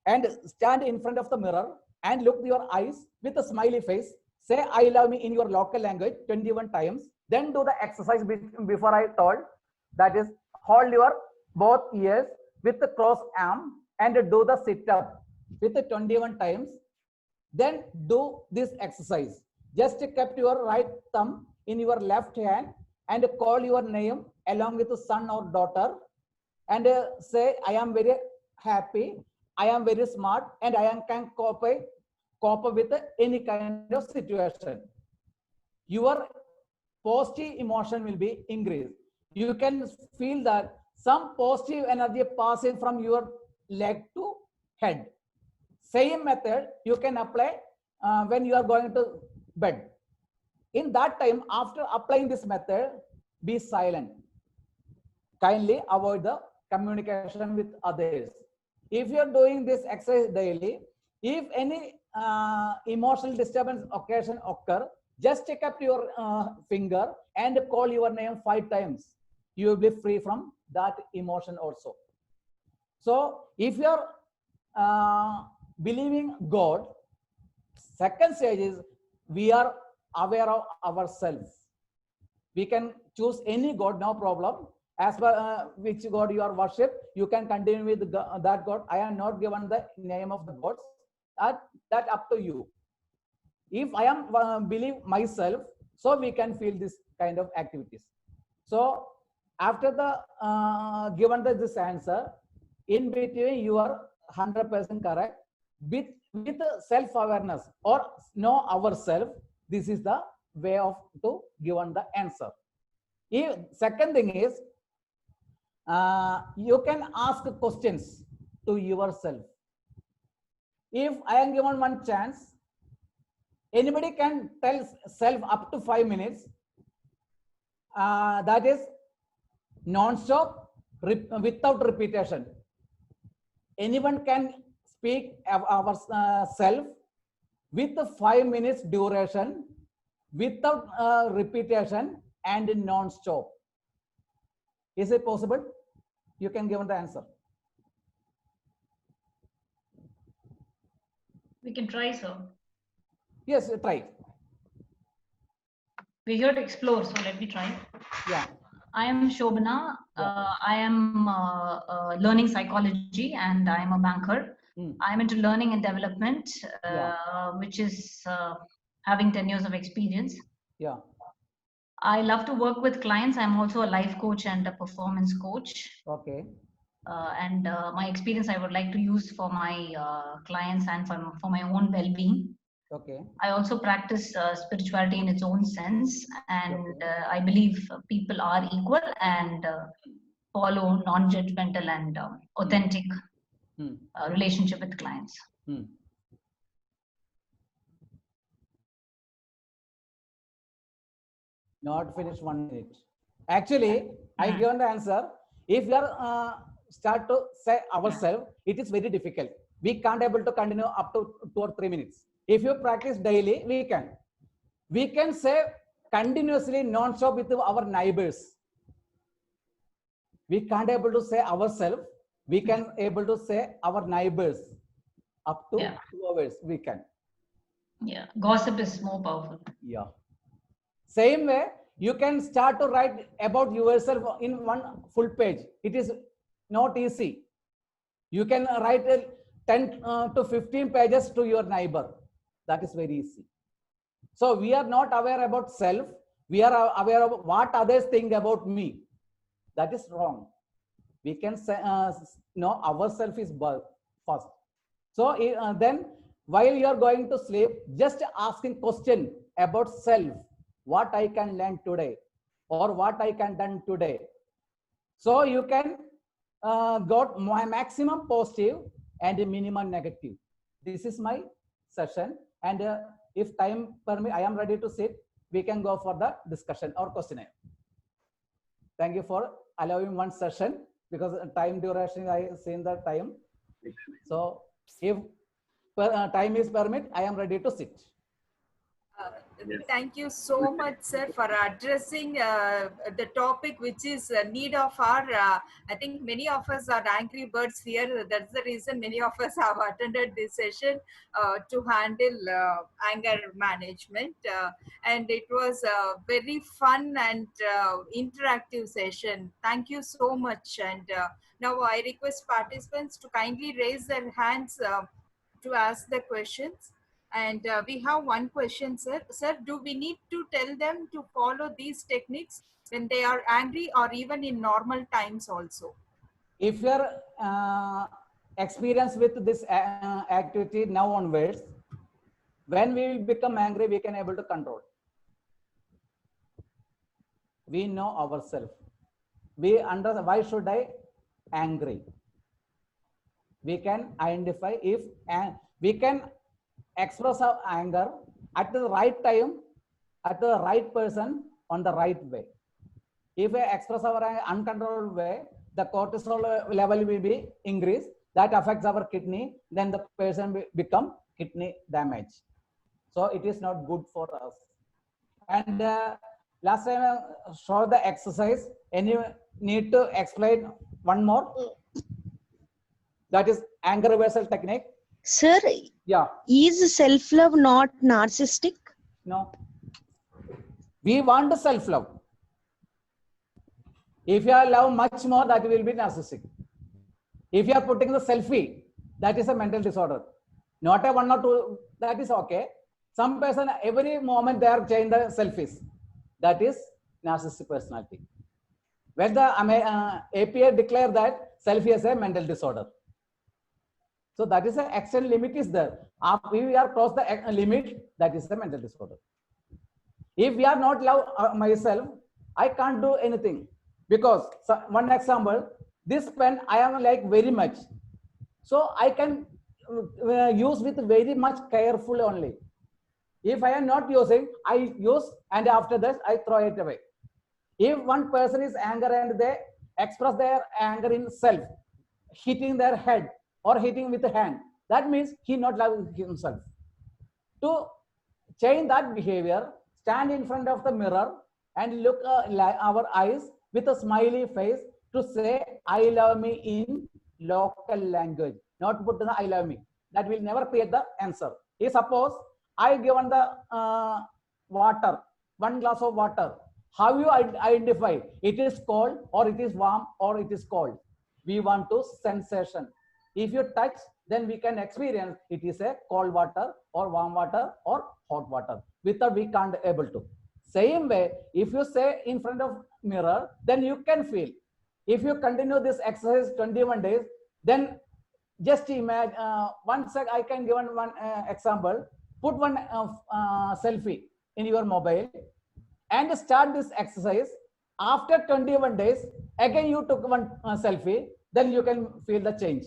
and stand in front of the mirror and look your eyes with a smiley face. Say I love me in your local language 21 times. Then do the exercise before I told. That is, hold your both ears with the crossed arm and do the sit up with the 21 times. Then do this exercise. Just keep your right thumb in your left hand and call your name along with the son or daughter and say, I am very happy, I am very smart, and I can cope with any kind of situation. Your positive emotion will be increased. You can feel that some positive energy passing from your leg to head. Same method you can apply when you are going to bed. In that time, after applying this method, be silent. Kindly avoid the communication with others. If you are doing this exercise daily, if any emotional disturbance occasion occur, just take up your finger and call your name 5 times. You will be free from that emotion also. So if you are believing God, second stage is we are aware of ourselves. We can choose any God, no problem. As per which God you are worship, you can continue with that God. I am not given the name of the gods. That up to you. If I am believe myself, so we can feel this kind of activities. So after the given this answer, in between you are 100% correct. With self-awareness or know ourselves, this is the way of to given the answer. Second thing is, you can ask questions to yourself. If I am given one chance, anybody can tell self up to 5 minutes. That is non-stop, without repetition. Anyone can speak ourself with 5 minutes duration, without repetition and non-stop. Is it possible? You can give the answer. We can try, sir. Yes, try. We're here to explore, so let me try. Yeah. I am Shobana. I am learning psychology and I am a banker. I'm into learning and development, which is having 10 years of experience. Yeah. I love to work with clients. I'm also a life coach and a performance coach. Okay. And my experience I would like to use for my clients and for my own well-being. Okay. I also practice spirituality in its own sense, and I believe people are equal and follow non-judgmental and authentic relationship with clients. Not finish 1 minute. Actually, I given the answer. If you are start to say ourselves, it is very difficult. We can't able to continue up to 2 or 3 minutes. If you practice daily, we can. We can say continuously non-stop with our neighbors. We can't able to say ourselves. We can able to say our neighbors up to 2 hours. We can. Yeah, gossip is more powerful. Yeah. Same way, you can start to write about yourself in one full page. It is not easy. You can write 10 to 15 pages to your neighbor. That is very easy. So we are not aware about self. We are aware of what others think about me. That is wrong. We can say, know ourself is first. So then while you are going to sleep, just asking question about self, what I can learn today or what I can done today. So you can got my maximum positive and a minimum negative. This is my session, and if time permit, I am ready to sit. We can go for the discussion or questionnaire. Thank you for allowing one session, because time duration, I seen the time. So if time is permit, I am ready to sit. Thank you so much, sir, for addressing the topic, which is need of our, I think many of us are angry birds here. That's the reason many of us have attended this session to handle anger management. And it was a very fun and interactive session. Thank you so much. And now I request participants to kindly raise their hands to ask the questions. And we have one question, sir. Sir, do we need to tell them to follow these techniques when they are angry or even in normal times also? If you are experienced with this activity now onwards, when we will become angry, we can able to control. We know ourselves. We understand why should I angry. We can identify if, and we can express our anger at the right time, at the right person, on the right way. If we express our anger uncontrolled way, the cortisol level will be increased. That affects our kidney. Then the person will become kidney damage. So it is not good for us. And last time I showed the exercise. Any need to explain one more? That is anger reversal technique. Sir, yeah. Is self-love not narcissistic? No. We want self-love. If you love much more, that will be narcissistic. If you are putting the selfie, that is a mental disorder. Not a 1 or 2, that is okay. Some person, every moment they are changing the selfies. That is narcissistic personality. When the APA declare that selfie is a mental disorder. So that is an extent limit is there. If we are cross the limit, that is the mental disorder. If we are not love myself, I can't do anything. Because one example, this pen I am like very much. So I can use with very much careful only. If I am not using, I use and after that I throw it away. If one person is angry and they express their anger in self, hitting their head or hitting with the hand, that means he not love himself. To change that behavior, stand in front of the mirror and look our eyes with a smiley face to say I love me in local language, not put the I love me. That will never create the answer. If suppose I given the water, 1 glass of water, how you identify it is cold or it is warm or it is cold? We want to sensation. If you touch, then we can experience it is a cold water or warm water or hot water. Without we can't able to. Same way, if you say in front of mirror, then you can feel. If you continue this exercise 21 days, then just imagine, once I can give one example, put one selfie in your mobile and start this exercise. After 21 days, again you took one selfie, then you can feel the change.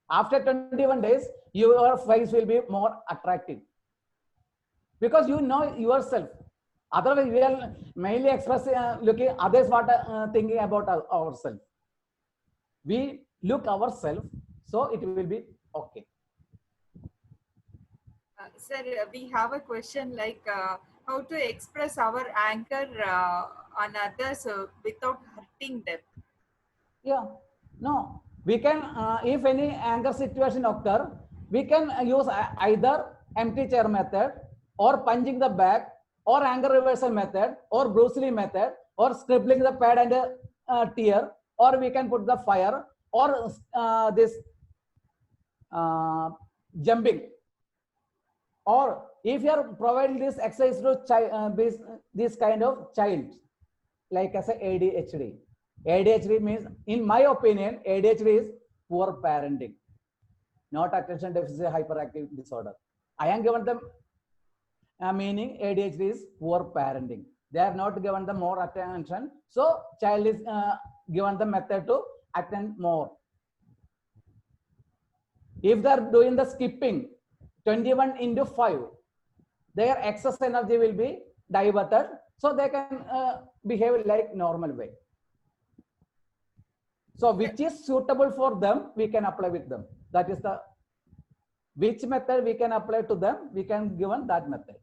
After 21 days, your face will be more attractive. Because you know yourself. Otherwise, we are mainly expressing, looking others what thinking about ourselves. We look ourselves, so it will be okay. Sir, we have a question like how to express our anger on others without hurting them. Yeah, no, we can, if any anger situation occur, we can use either empty chair method or punching the bag or anger reversal method or Bruce Lee method or scribbling the pad and tear, or we can put the fire or this jumping. Or if you are providing this exercise to this kind of child, like as a ADHD. ADHD means, in my opinion, ADHD is poor parenting. not attention deficit hyperactive disorder. I am given the meaning ADHD is poor parenting. They are not given the more attention. So child is given the method to attend more. If they are doing the skipping 21 into 5, their excess energy will be diverted. So they can behave like normal way. So which is suitable for them, we can apply with them. That is the, which method we can apply to them, we can given that method.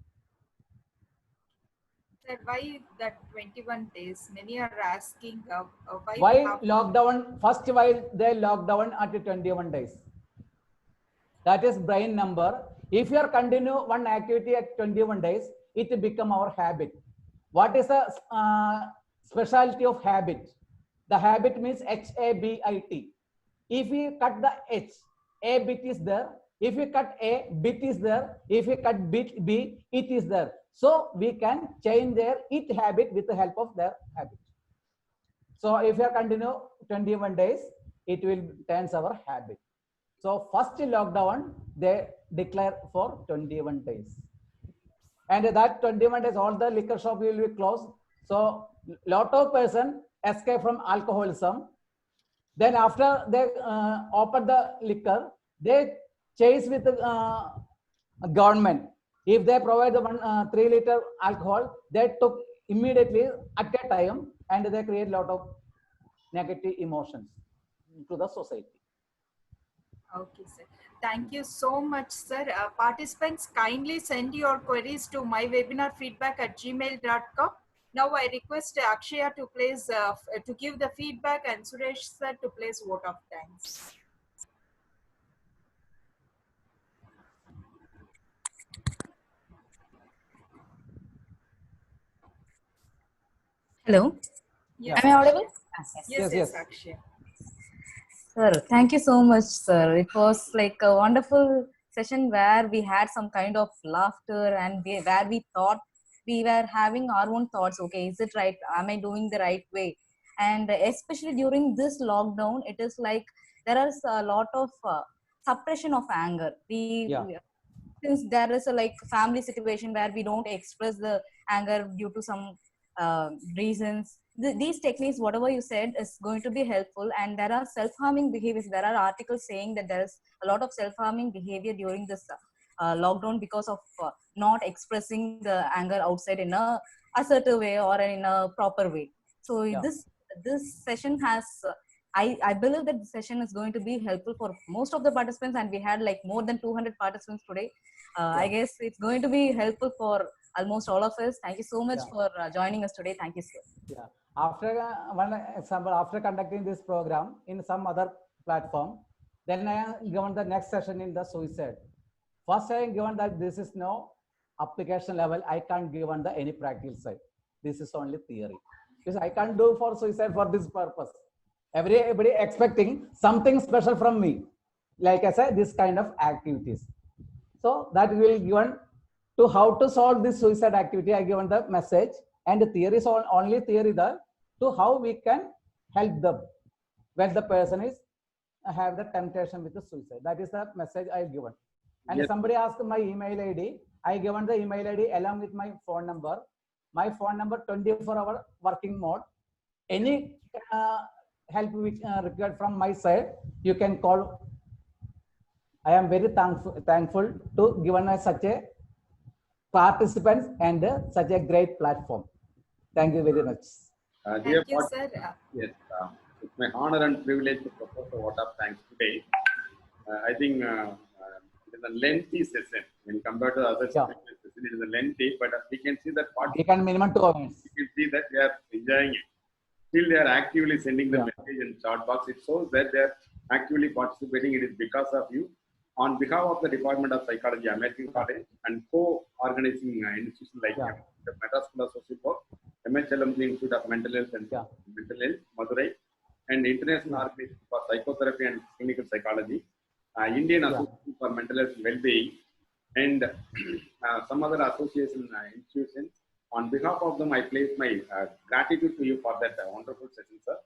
Sir, why that 21 days? Many are asking why lockdown, first why they lockdown at 21 days. That is brain number. If you are continue one activity at 21 days, it become our habit. What is the specialty of habit? The habit means HABIT. If we cut the H, A bit is there. If we cut A, bit is there. If we cut bit B, it is there. So we can change their it habit with the help of their habit. So if you continue 21 days, it will turns our habit. So first lockdown, they declare for 21 days. And that 21 days, all the liquor shop will be closed. So lot of person escape from alcoholism. Then after they open the liquor, they chase with the government. If they provide the 3 liter alcohol, they took immediately at a time, and they create a lot of negative emotions to the society. Okay, sir. Thank you so much, sir. Participants, kindly send your queries to mywebinarfeedback@gmail.com. Now I request Akshaya to place to give the feedback and Suresh sir to place vote of thanks. Hello. Yes, Am I audible? Yes, Akshaya. Sir, thank you so much, sir. It was like a wonderful session where we had some kind of laughter and where we thought we were having our own thoughts. Okay, is it right? Am I doing the right way? And especially during this lockdown, it is like there is a lot of suppression of anger. Since there is a like family situation where we don't express the anger due to some reasons, these techniques, whatever you said, is going to be helpful. And there are self-harming behaviors. There are articles saying that there is a lot of self-harming behavior during this lockdown because of not expressing the anger outside in a assertive way or in a proper way. So this session has I believe that the session is going to be helpful for most of the participants, and we had like more than 200 participants today. I guess it's going to be helpful for almost all of us. Thank you so much for joining us today. Thank you, sir. Yeah. After one example, after conducting this program in some other platform, then I am given the next session in the suicide. First, I am given that this is no application level. I can't given the any practical side. This is only theory. Because I can't do for suicide for this purpose. Everybody expecting something special from me. Like I said, this kind of activities. So that will given to how to solve this suicide activity. I given the message, and the theory is only theory that to how we can help them when the person is have the temptation with the suicide. That is the message I given. And somebody asked my email ID. I given the email ID along with my phone number. My phone number 24-hour working mode. Any help which required from my side, you can call. I am very thankful to given us such a participants and such a great platform. Thank you very much. Thank you, sir. Yes, it's my honor and privilege to propose a vote of thanks today. I think it is a lengthy session when compared to other sessions. It is a lengthy, but we can see that we can minimum 2 minutes. We can see that they are enjoying it. Still, they are actively sending the message in chat box. It shows that they are actively participating. It is because of you. On behalf of the Department of Psychology, American College, and co-organizing institutions like the Madras School of Social Work, MHLMG Institute of Mental Health and Mental Health, Madurai, and International Organization for Psychotherapy and Clinical Psychology, Indian Association for Mental Health and Wellbeing, and some other association institutions. On behalf of them, I place my gratitude to you for that wonderful session, sir.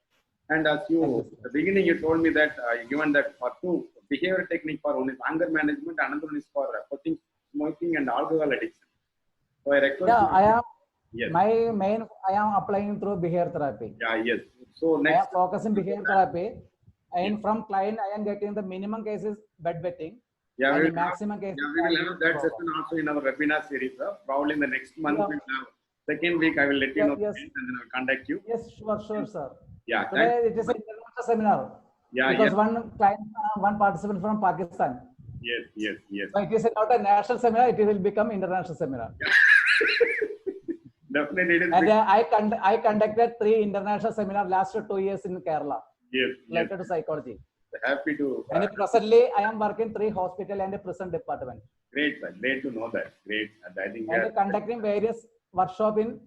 And as you, at the beginning, you told me that given that for two behavior technique for one is anger management, another one is for quitting smoking and alcohol addiction. So I request Yeah, you. I am. Yes. My main, I am applying through behavior therapy. Yeah, yes. So I am next. focusing behavior therapy, and from client, I am getting the minimum cases bedwetting. Yeah, and we the will have, maximum cases. yeah, we will have that session also in our webinar series. Probably in the next month, we will have second week. I will let you know Yes. the date and then I will contact you. Yes, sure, sir. Yeah, Today it is an international seminar. Yeah, because yes. one client, one participant from Pakistan. Yes, yes, yes. So it is not a national seminar; it will become international seminar. Definitely, it is. And I conducted 3 international seminars last 2 years in Kerala. Yes, related to psychology. Happy to. And presently, I am working 3 hospital and a prison department. Great, sir. Great to know that. Great. And I think. And conducting various workshop in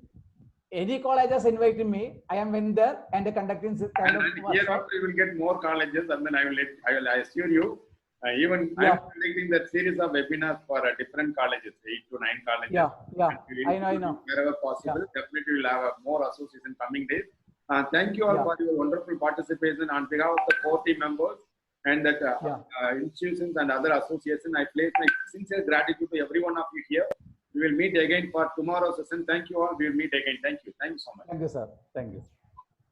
any colleges inviting me. I am in there and conducting this kind of Here workshop. also you will get more colleges, and then I will assure you. Even I am conducting that series of webinars for different colleges, 8 to 9 colleges. Yeah. I know. Wherever possible, definitely we'll have more association coming days. Thank you all for your wonderful participation on behalf of the 40 members and that institutions and other associations. I place my sincere gratitude to every one of you here. We will meet again for tomorrow's session. Thank you all. We will meet again. Thank you. Thank you so much. Thank you, sir. Thank you.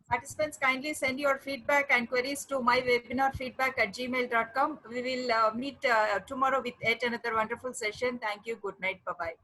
Participants, kindly send your feedback and queries to mywebinarfeedback@gmail.com. We will meet tomorrow with yet another wonderful session. Thank you. Good night. Bye-bye.